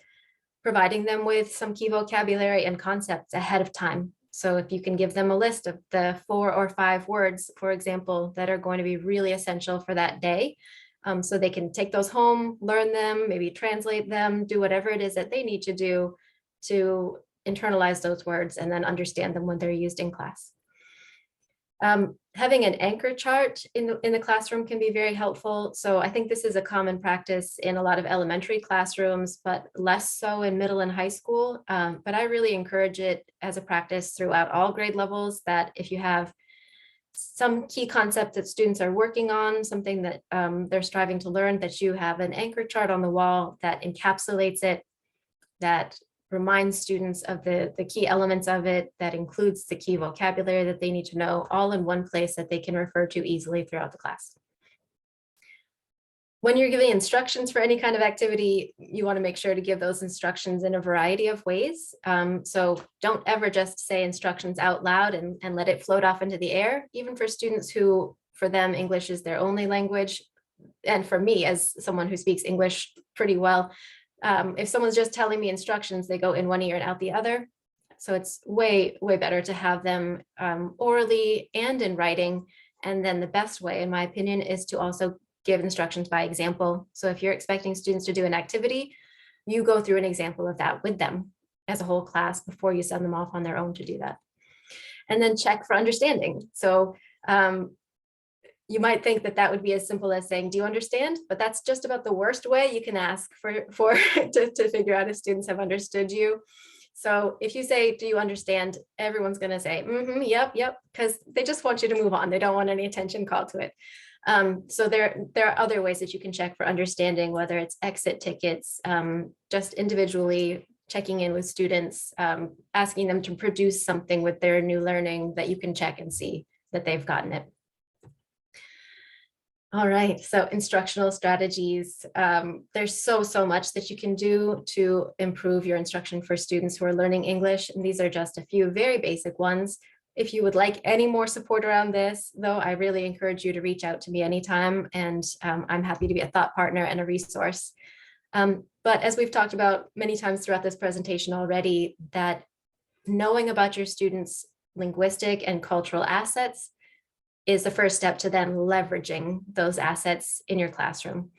providing them with some key vocabulary and concepts ahead of time. So if you can give them a list of the 4 or 5 words, for example, that are going to be really essential for that day, so they can take those home, learn them, maybe translate them, do whatever it is that they need to do to internalize those words and then understand them when they're used in class. Having an anchor chart in the classroom can be very helpful. So I think this is a common practice in a lot of elementary classrooms, but less so in middle and high school. But I really encourage it as a practice throughout all grade levels, that if you have some key concept that students are working on, something that they're striving to learn, that you have an anchor chart on the wall that encapsulates it, that reminds students of the key elements of it, that includes the key vocabulary that they need to know, all in one place that they can refer to easily throughout the class. When you're giving instructions for any kind of activity, you want to make sure to give those instructions in a variety of ways. So don't ever just say instructions out loud and let it float off into the air, even for students who, for them, English is their only language. And for me, as someone who speaks English pretty well, if someone's just telling me instructions, they go in one ear and out the other. So it's way, way better to have them orally and in writing. And then the best way, in my opinion, is to also give instructions by example. So if you're expecting students to do an activity, you go through an example of that with them as a whole class before you send them off on their own to do that. And then check for understanding. So you might think that that would be as simple as saying, do you understand? But that's just about the worst way you can ask to figure out if students have understood you. So if you say, do you understand? Everyone's going to say, yep, because they just want you to move on. They don't want any attention called to it. So there are other ways that you can check for understanding, whether it's exit tickets, just individually checking in with students, asking them to produce something with their new learning that you can check and see that they've gotten it. All right, so instructional strategies. There's so much that you can do to improve your instruction for students who are learning English, and these are just a few very basic ones. If you would like any more support around this, though, I really encourage you to reach out to me anytime, and I'm happy to be a thought partner and a resource. But as we've talked about many times throughout this presentation already, that knowing about your students' linguistic and cultural assets is the first step to then leveraging those assets in your classroom.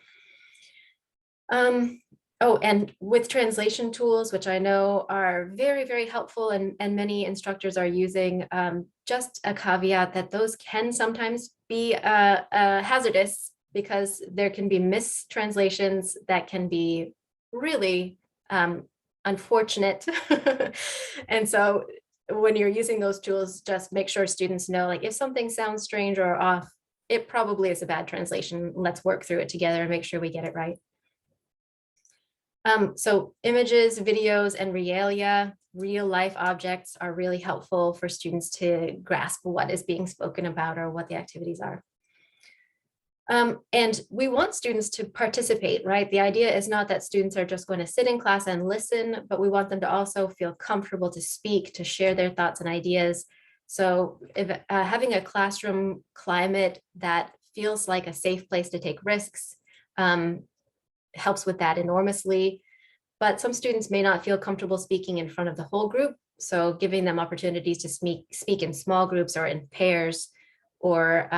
Oh, and with translation tools, which I know are very, very helpful and many instructors are using, just a caveat that those can sometimes be hazardous because there can be mistranslations that can be really unfortunate. And so when you're using those tools, just make sure students know, like, if something sounds strange or off, it probably is a bad translation. Let's work through it together and make sure we get it right. So images, videos, and realia, real life objects are really helpful for students to grasp what is being spoken about or what the activities are. And we want students to participate, right? The idea is not that students are just going to sit in class and listen, but we want them to also feel comfortable to speak, to share their thoughts and ideas. So if having a classroom climate that feels like a safe place to take risks helps with that enormously. but some students may not feel comfortable speaking in front of the whole group. So giving them opportunities to speak in small groups or in pairs, or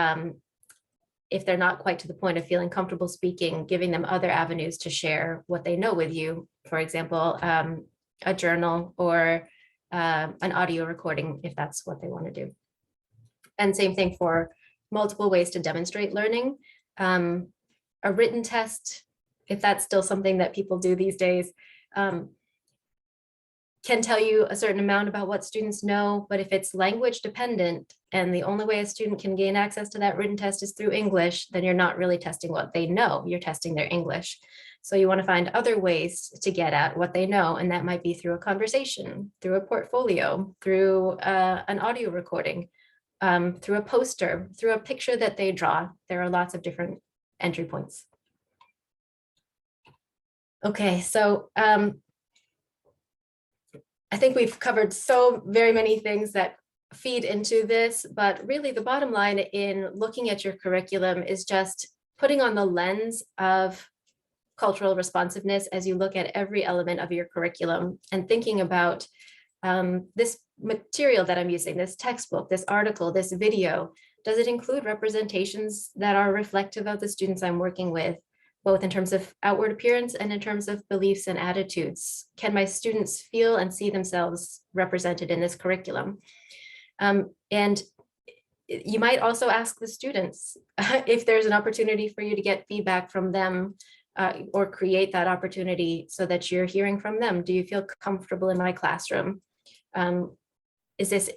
if they're not quite to the point of feeling comfortable speaking, giving them other avenues to share what they know with you. For example, a journal or an audio recording, if that's what they want to do. And same thing for multiple ways to demonstrate learning. A written test, if that's still something that people do these days, can tell you a certain amount about what students know, but if it's language dependent and the only way a student can gain access to that written test is through English, then you're not really testing what they know, you're testing their English. So you want to find other ways to get at what they know, and that might be through a conversation, through a portfolio, through an audio recording, through a poster, through a picture that they draw. There are lots of different entry points. Okay, so I think we've covered so very many things that feed into this, but really the bottom line in looking at your curriculum is just putting on the lens of cultural responsiveness as you look at every element of your curriculum and thinking about this material that I'm using, this textbook, this article, this video. Does it include representations that are reflective of the students I'm working with, both in terms of outward appearance and in terms of beliefs and attitudes? Can my students feel and see themselves represented in this curriculum? And you might also ask the students if there's an opportunity for you to get feedback from them, or create that opportunity so that you're hearing from them. Do you feel comfortable in my classroom? Is this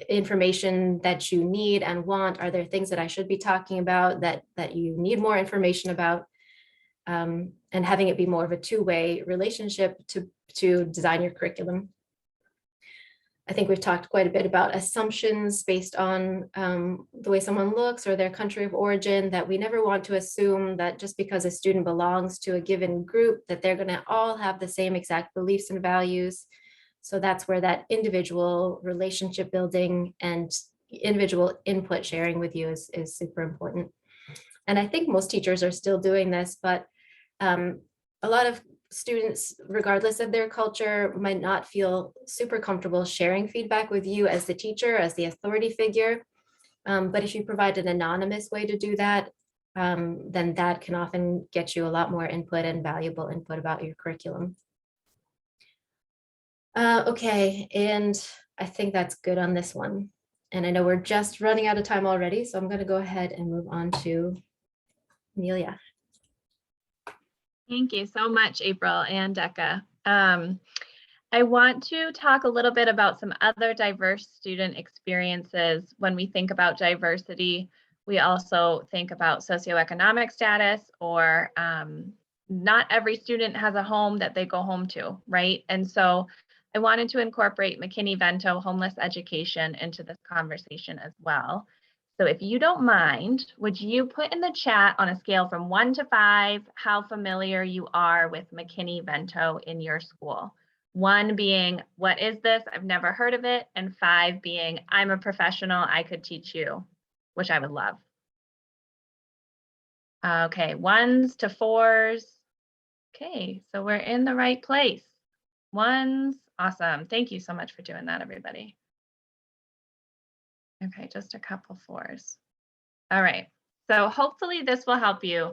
information that you need and want? Are there things that I should be talking about that you need more information about? And having it be more of a two-way relationship to design your curriculum. I think we've talked quite a bit about assumptions based on the way someone looks or their country of origin, that we never want to assume that just because a student belongs to a given group that they're going to all have the same exact beliefs and values. So that's where that individual relationship building and individual input sharing with you is super important. And I think most teachers are still doing this, but a lot of students, regardless of their culture, might not feel super comfortable sharing feedback with you as the teacher, as the authority figure. But if you provide an anonymous way to do that, then that can often get you a lot more input and valuable input about your curriculum. Okay, and I think that's good on this one. And I know we're just running out of time already, so I'm going to go ahead and move on to Amelia. Thank you so much, April and Deqa. I want to talk a little bit about some other diverse student experiences. When we think about diversity, we also think about socioeconomic status, or not every student has a home that they go home to, right? And so I wanted to incorporate McKinney-Vento homeless education into this conversation as well. So if you don't mind, would you put in the chat on a scale from 1 to 5, how familiar you are with McKinney-Vento in your school? 1 being, what is this? I've never heard of it. And 5 being, I'm a professional, I could teach you, which I would love. Okay, 1s to 4s. Okay, so we're in the right place. 1s, awesome. Thank you so much for doing that, everybody. Okay, just a couple 4s. All right, so hopefully this will help you.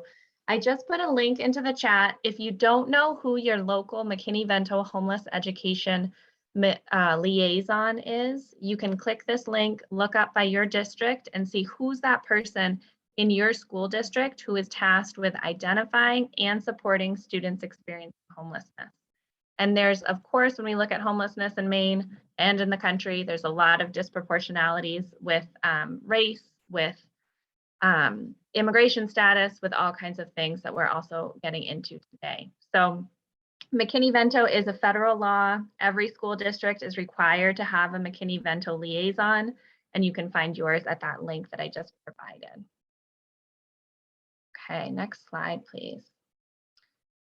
I just put a link into the chat. If you don't know who your local McKinney-Vento homeless education liaison is, you can click this link, look up by your district, and see who's that person in your school district who is tasked with identifying and supporting students experiencing homelessness. And there's, of course, when we look at homelessness in Maine and in the country, there's a lot of disproportionalities with race, with immigration status, with all kinds of things that we're also getting into today. So McKinney-Vento is a federal law. Every school district is required to have a McKinney-Vento liaison, and you can find yours at that link that I just provided. Okay, next slide, please.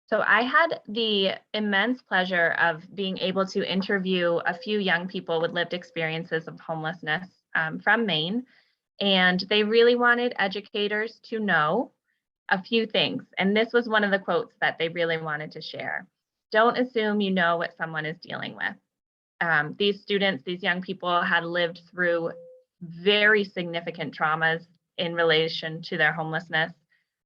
So I had the immense pleasure of being able to interview a few young people with lived experiences of homelessness from Maine, and they really wanted educators to know a few things. And this was one of the quotes that they really wanted to share. Don't assume you know what someone is dealing with. These students, these young people had lived through very significant traumas in relation to their homelessness.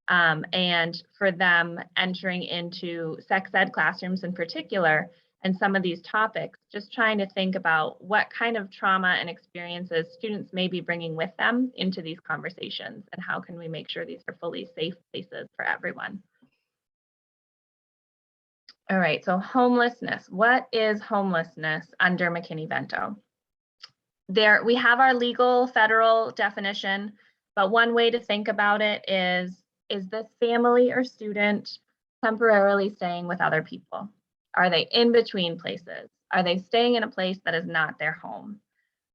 And for them entering into sex ed classrooms in particular, and some of these topics, just trying to think about what kind of trauma and experiences students may be bringing with them into these conversations, and how can we make sure these are fully safe places for everyone. All right, so homelessness. What is homelessness under McKinney-Vento? We have our legal federal definition, but one way to think about it is this family or student temporarily staying with other people? Are they in between places? Are they staying in a place that is not their home?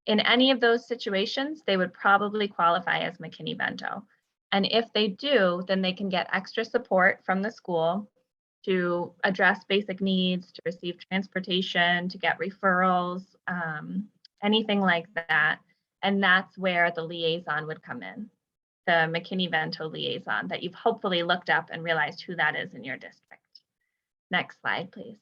In any of those situations, they would probably qualify as McKinney-Vento. And if they do, then they can get extra support from the school to address basic needs, to receive transportation, to get referrals, anything like that. And that's where the liaison would come in, the McKinney-Vento liaison that you've hopefully looked up and realized who that is in your district. Next slide, please.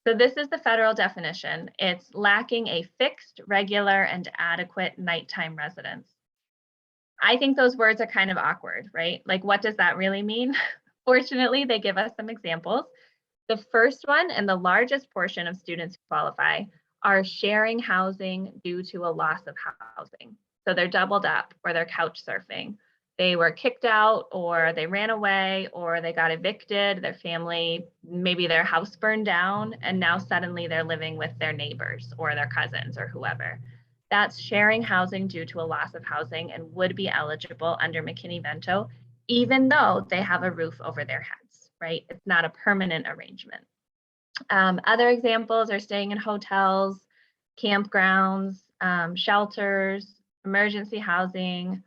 So this is the federal definition. It's lacking a fixed, regular, and adequate nighttime residence. I think those words are kind of awkward, right? Like, what does that really mean? Fortunately, they give us some examples. The first one, and the largest portion of students who qualify, are sharing housing due to a loss of housing. So they're doubled up, or they're couch surfing. They were kicked out, or they ran away, or they got evicted, their family, maybe their house burned down, and now suddenly they're living with their neighbors or their cousins or whoever. That's sharing housing due to a loss of housing and would be eligible under McKinney-Vento, even though they have a roof over their heads, right? It's not a permanent arrangement. Other examples are staying in hotels, campgrounds, shelters, emergency housing,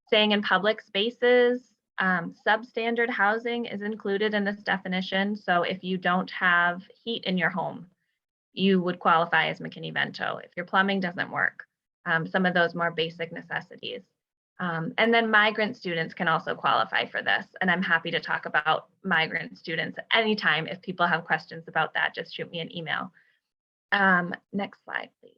staying in public spaces. Substandard housing is included in this definition. So if you don't have heat in your home, you would qualify as McKinney-Vento. If your plumbing doesn't work, some of those more basic necessities. And then migrant students can also qualify for this. And I'm happy to talk about migrant students at any time. If people have questions about that, just shoot me an email. Next slide, please.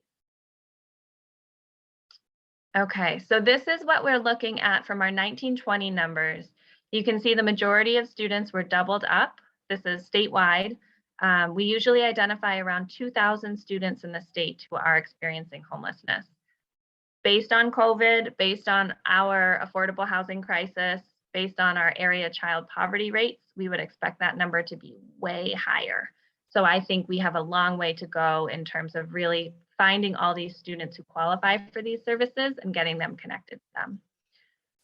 Okay, so this is what we're looking at from our 1920 numbers. You can see the majority of students were doubled up. This is statewide. We usually identify around 2,000 students in the state who are experiencing homelessness. Based on COVID, based on our affordable housing crisis, based on our area child poverty rates, we would expect that number to be way higher. So I think we have a long way to go in terms of really finding all these students who qualify for these services and getting them connected to them.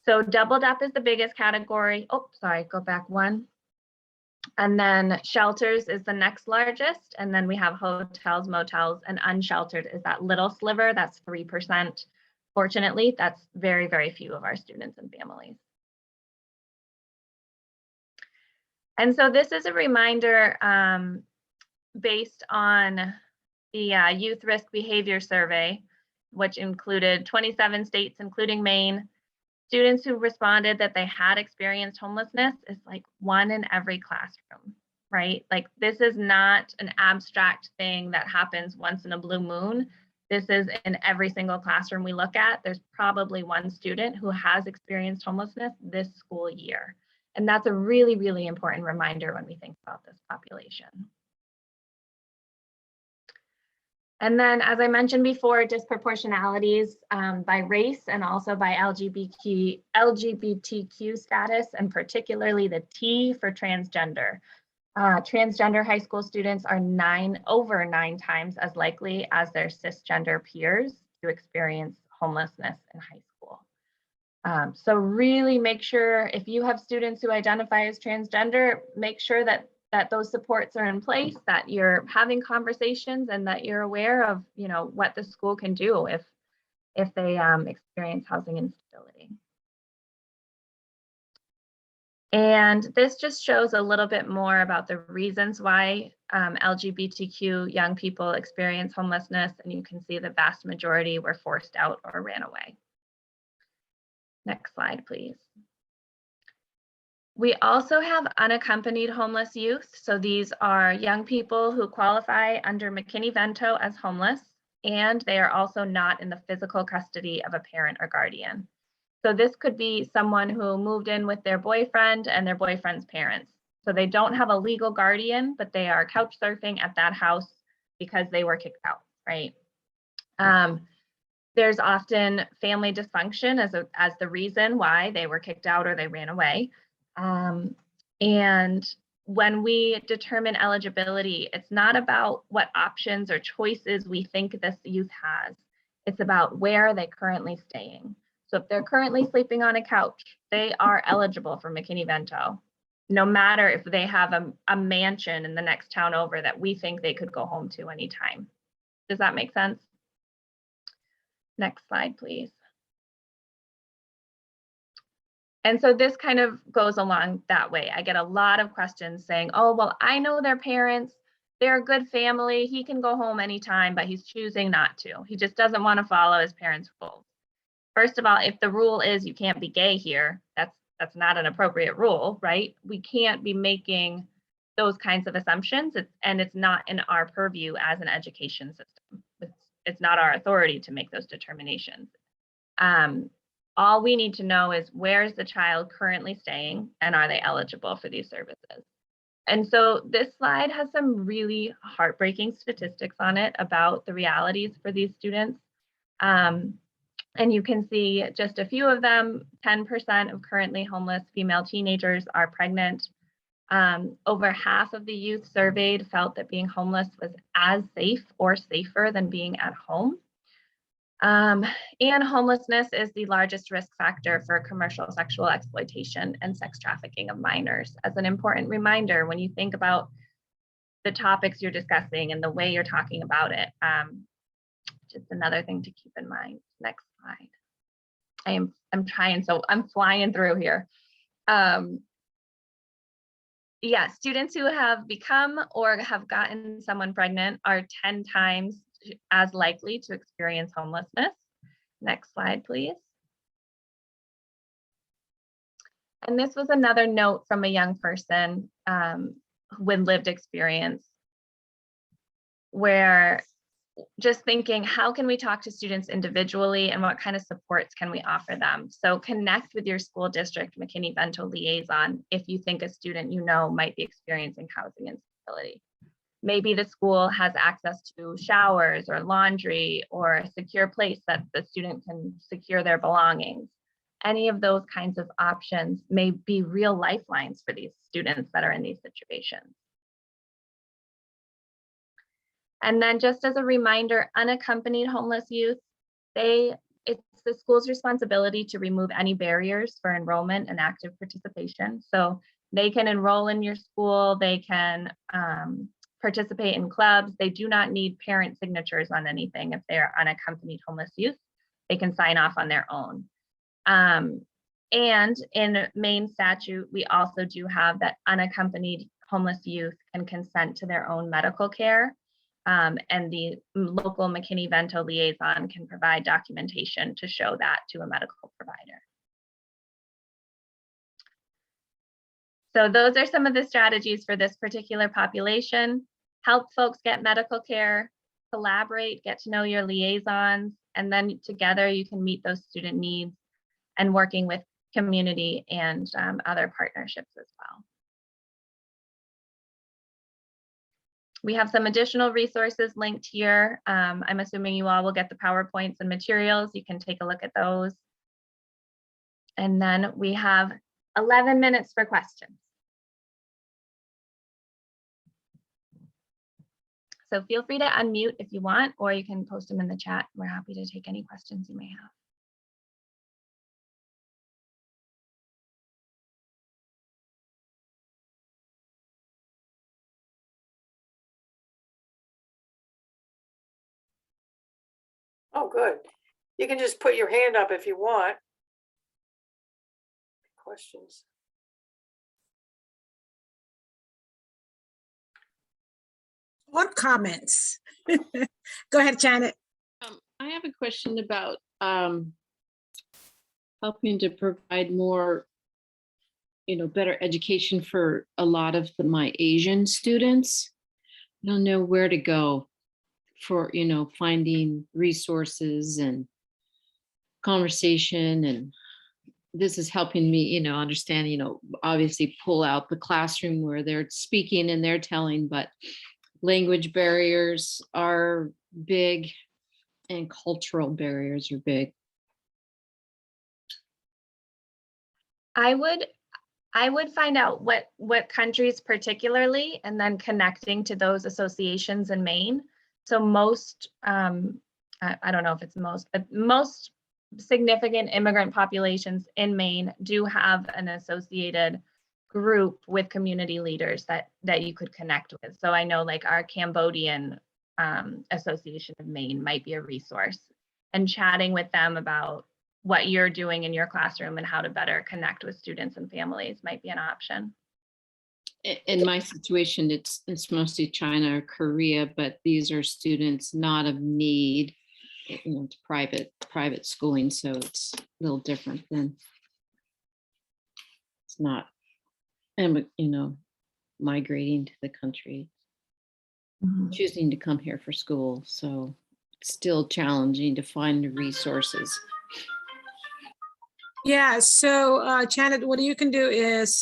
So doubled up is the biggest category. Oh, sorry, go back one. And then shelters is the next largest. And then we have hotels, motels, and unsheltered is that little sliver, that's 3%. Fortunately, that's very, very few of our students and families. And so this is a reminder based on the Youth Risk Behavior Survey, which included 27 states, including Maine. Students who responded that they had experienced homelessness is like 1 in every classroom, right? Like, this is not an abstract thing that happens once in a blue moon. This is in every single classroom we look at. There's probably one student who has experienced homelessness this school year. And that's a really, really important reminder when we think about this population. And then, as I mentioned before, disproportionalities by race and also by LGBTQ status, and particularly the T for transgender. Transgender high school students are over 9 times as likely as their cisgender peers to experience homelessness in high school. So really make sure, if you have students who identify as transgender, make sure that those supports are in place, that you're having conversations, and that you're aware of, you know, what the school can do if they experience housing instability. And this just shows a little bit more about the reasons why LGBTQ young people experience homelessness, and you can see the vast majority were forced out or ran away. Next slide, please. We also have unaccompanied homeless youth. So these are young people who qualify under McKinney-Vento as homeless, and they are also not in the physical custody of a parent or guardian. So this could be someone who moved in with their boyfriend and their boyfriend's parents. So they don't have a legal guardian, but they are couch surfing at that house because they were kicked out, right? There's often family dysfunction as the reason why they were kicked out or they ran away. And when we determine eligibility, it's not about what options or choices we think this youth has. It's about where are they currently staying. So if they're currently sleeping on a couch, they are eligible for McKinney-Vento, no matter if they have a mansion in the next town over that we think they could go home to anytime. Does that make sense? Next slide, please. And so this kind of goes along that way. I get a lot of questions saying, oh, well, I know their parents, they're a good family, he can go home anytime, but he's choosing not to. He just doesn't want to follow his parents' rules. First of all, if the rule is you can't be gay here, that's not an appropriate rule, right? We can't be making those kinds of assumptions, and it's not in our purview as an education system. It's not our authority to make those determinations. All we need to know is where is the child currently staying and are they eligible for these services? And so this slide has some really heartbreaking statistics on it about the realities for these students. And you can see just a few of them. 10% of currently homeless female teenagers are pregnant. Over half of the youth surveyed felt that being homeless was as safe or safer than being at home. And homelessness is the largest risk factor for commercial sexual exploitation and sex trafficking of minors. As an important reminder, when you think about the topics you're discussing and the way you're talking about it, just another thing to keep in mind. Next slide. I'm trying, so I'm flying through here. Yeah, students who have become or have gotten someone pregnant are 10 times as likely to experience homelessness. Next slide, please. And this was another note from a young person with lived experience, where just thinking, how can we talk to students individually and what kind of supports can we offer them? So connect with your school district McKinney-Vento liaison if you think a student you know might be experiencing housing instability. Maybe the school has access to showers or laundry or a secure place that the student can secure their belongings. Any of those kinds of options may be real lifelines for these students that are in these situations. And then just as a reminder, unaccompanied homeless youth, it's the school's responsibility to remove any barriers for enrollment and active participation. So they can enroll in your school, they can participate in clubs. They do not need parent signatures on anything if they're unaccompanied homeless youth. They can sign off on their own. And in Maine statute, we also do have that unaccompanied homeless youth can consent to their own medical care. And the local McKinney-Vento liaison can provide documentation to show that to a medical provider. So those are some of the strategies for this particular population. Help folks get medical care, collaborate, get to know your liaisons, and then together you can meet those student needs and working with community and other partnerships as well. We have some additional resources linked here. I'm assuming you all will get the PowerPoints and materials. You can take a look at those. And then we have 11 minutes for questions. So feel free to unmute if you want, or you can post them in the chat. We're happy to take any questions you may have. Oh, good. You can just put your hand up if you want. Questions? Or comments? Go ahead, Janet. I have a question about helping to provide more better education for a lot of my Asian students. I don't know where to go for, finding resources and conversation. And this is helping me, understand, obviously pull out the classroom where they're speaking and they're telling, but language barriers are big and cultural barriers are big. I would find out what countries particularly, and then connecting to those associations in Maine. So most, I don't know if it's most, but most significant immigrant populations in Maine do have an associated group with community leaders that you could connect with. So I know like our Cambodian Association of Maine might be a resource, and chatting with them about what you're doing in your classroom and how to better connect with students and families might be an option. In my situation, it's mostly China or Korea, but these are students not of need. It's private schooling, so it's a little different than, it's not, migrating to the country, choosing to come here for school. So it's still challenging to find the resources. Yeah, so Janet, what you can do is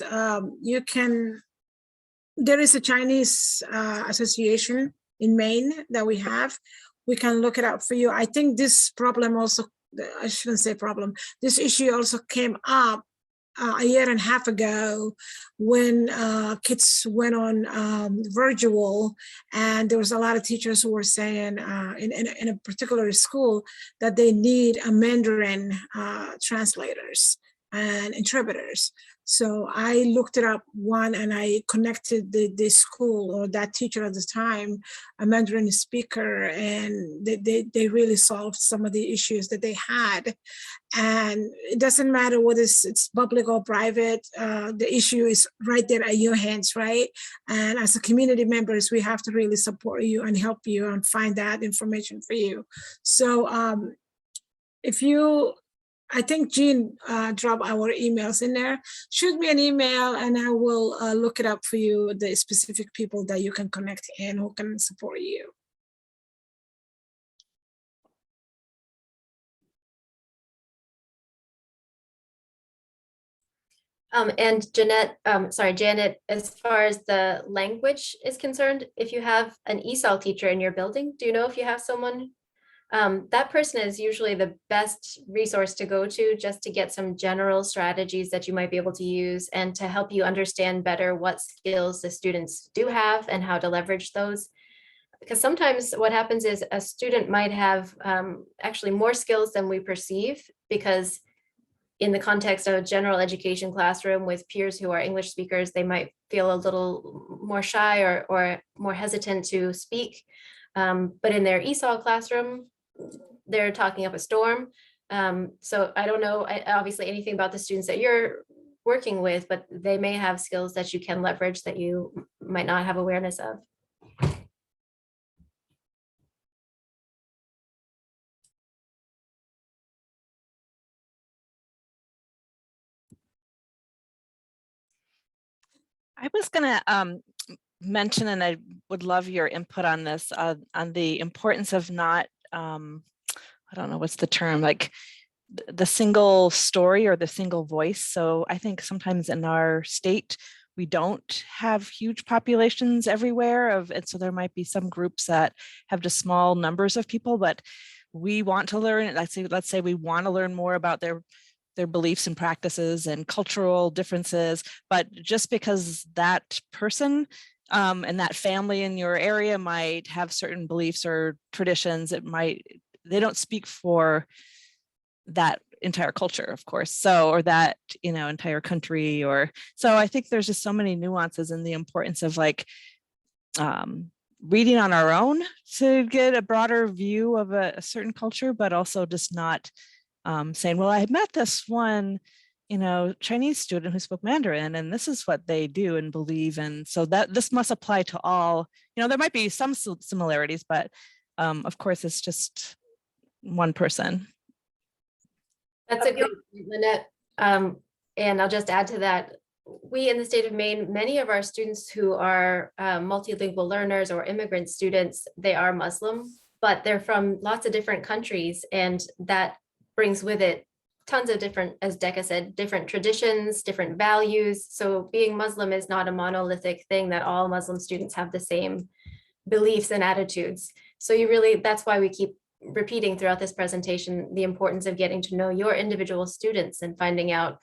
there is a Chinese association in Maine that we have. We can look it up for you. I think this problem also, I shouldn't say problem, this issue also came up a year and a half ago when kids went on virtual, and there was a lot of teachers who were saying in a particular school that they need a Mandarin translators and interpreters. So I looked it up one, and I connected the school or that teacher at the time, a Mandarin speaker, and they really solved some of the issues that they had. And it doesn't matter whether it's public or private, the issue is right there at your hands, right? And as a community members, we have to really support you and help you and find that information for you. So I think Jean dropped our emails in there. Shoot me an email and I will look it up for you, the specific people that you can connect and who can support you. And Janet, as far as the language is concerned, if you have an ESOL teacher in your building, do you know if you have someone? That person is usually the best resource to go to just to get some general strategies that you might be able to use and to help you understand better what skills the students do have and how to leverage those. Because sometimes what happens is a student might have actually more skills than we perceive, because in the context of a general education classroom with peers who are English speakers, they might feel a little more shy or more hesitant to speak. But in their ESOL classroom, they're talking up a storm. So I don't know, obviously, anything about the students that you're working with, but they may have skills that you can leverage that you might not have awareness of. I was going to mention, and I would love your input on this, on the importance of not, I don't know what's the term, like the single story or the single voice. So I think sometimes in our state, we don't have huge populations everywhere and so there might be some groups that have just small numbers of people, but we want to learn, let's say we want to learn more about their beliefs and practices and cultural differences, but just because that person and that family in your area might have certain beliefs or traditions, they don't speak for that entire culture, of course, so, or that, entire country, or, so I think there's just so many nuances in the importance of like reading on our own to get a broader view of a certain culture, but also just not saying, well, I met this one, Chinese student who spoke Mandarin, and this is what they do and believe. And so that this must apply to all, there might be some similarities, but of course, it's just one person. That's a good point, Lynette. And I'll just add to that. we in the state of Maine, many of our students who are multilingual learners or immigrant students, they are Muslim, but they're from lots of different countries, and that brings with it tons of different, as Deqa said, different traditions, different values. So being Muslim is not a monolithic thing that all Muslim students have the same beliefs and attitudes. So that's why we keep repeating throughout this presentation the importance of getting to know your individual students and finding out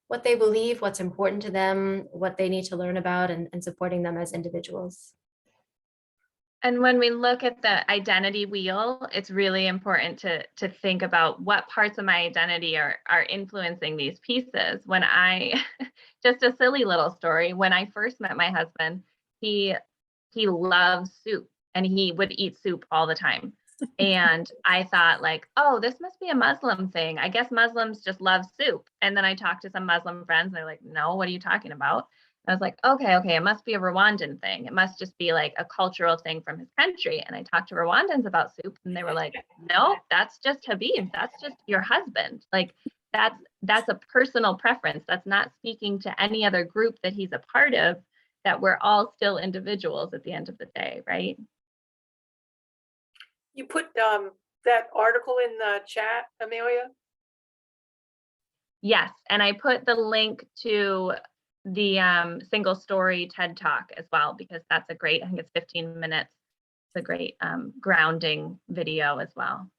what they believe, what's important to them, what they need to learn about, and supporting them as individuals. And when we look at the identity wheel, it's really important to think about what parts of my identity are influencing these pieces. When just a silly little story, when I first met my husband, he loves soup and he would eat soup all the time. And I thought like, oh, this must be a Muslim thing. I guess Muslims just love soup. And then I talked to some Muslim friends and they're like, no, what are you talking about? I was like, okay, it must be a Rwandan thing. It must just be like a cultural thing from his country. And I talked to Rwandans about soup and they were like, no, that's just Habib. That's just your husband. Like that's a personal preference. That's not speaking to any other group that he's a part of, that we're all still individuals at the end of the day, right? You put that article in the chat, Amelia? Yes, and I put the link to the single story TED Talk as well, because that's a great, I think it's 15 minutes. It's a great grounding video as well.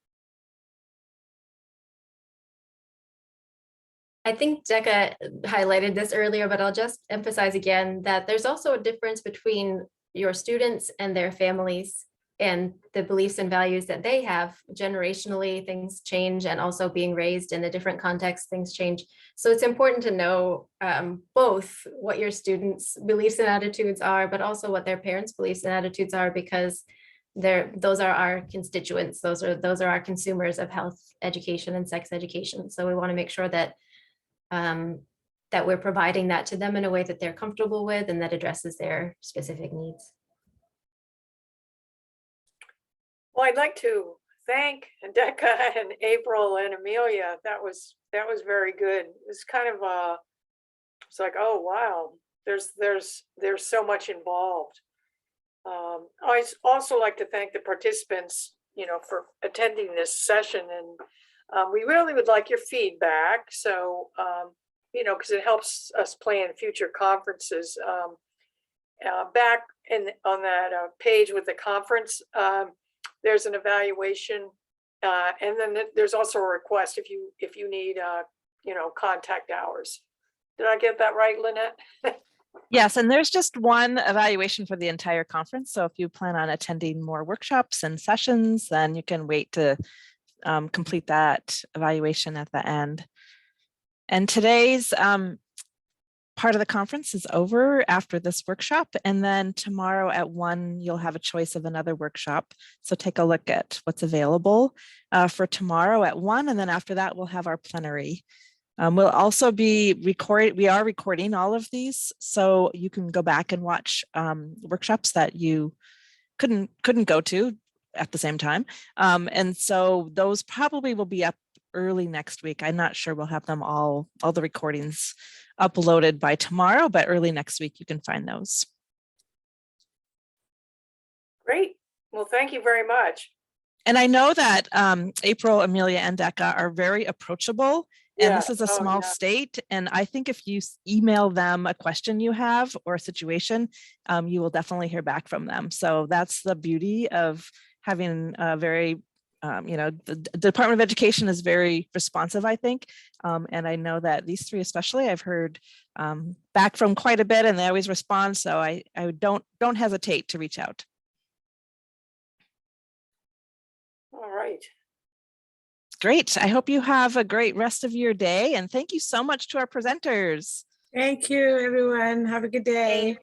I think Deqa highlighted this earlier, but I'll just emphasize again that there's also a difference between your students and their families and the beliefs and values that they have. Generationally, things change, and also being raised in a different context, things change. So it's important to know both what your students' beliefs and attitudes are, but also what their parents' beliefs and attitudes are, because those are our constituents. Those are our consumers of health education and sex education. So we want to make sure that that we're providing that to them in a way that they're comfortable with and that addresses their specific needs. Well, I'd like to thank Deqa and April and Amelia. That was very good. It was kind of it's like, oh wow, there's so much involved. I also like to thank the participants, for attending this session, and we really would like your feedback. So because it helps us plan future conferences. Back on that page with the conference. There's an evaluation, and then there's also a request if you need contact hours. Did I get that right, Lynette? Yes, and there's just one evaluation for the entire conference. So if you plan on attending more workshops and sessions, then you can wait to complete that evaluation at the end. And today's part of the conference is over after this workshop, and then tomorrow at 1 you'll have a choice of another workshop. So take a look at what's available for tomorrow at 1, and then after that we'll have our plenary. We'll also be we are recording all of these, so you can go back and watch workshops that you couldn't go to at the same time. And so those probably will be up early next week. I'm not sure we'll have them all the recordings uploaded by tomorrow, but early next week you can find those. Great. Well, thank you very much. And I know that April, Amelia, and Deqa are very approachable. And this is a small state. And I think if you email them a question you have or a situation, you will definitely hear back from them. So that's the beauty of having a very, the Department of Education is very responsive, I think. And I know that these three especially, I've heard back from quite a bit, and they always respond. So I don't hesitate to reach out. All right. Great. I hope you have a great rest of your day. And thank you so much to our presenters. Thank you, everyone. Have a good day.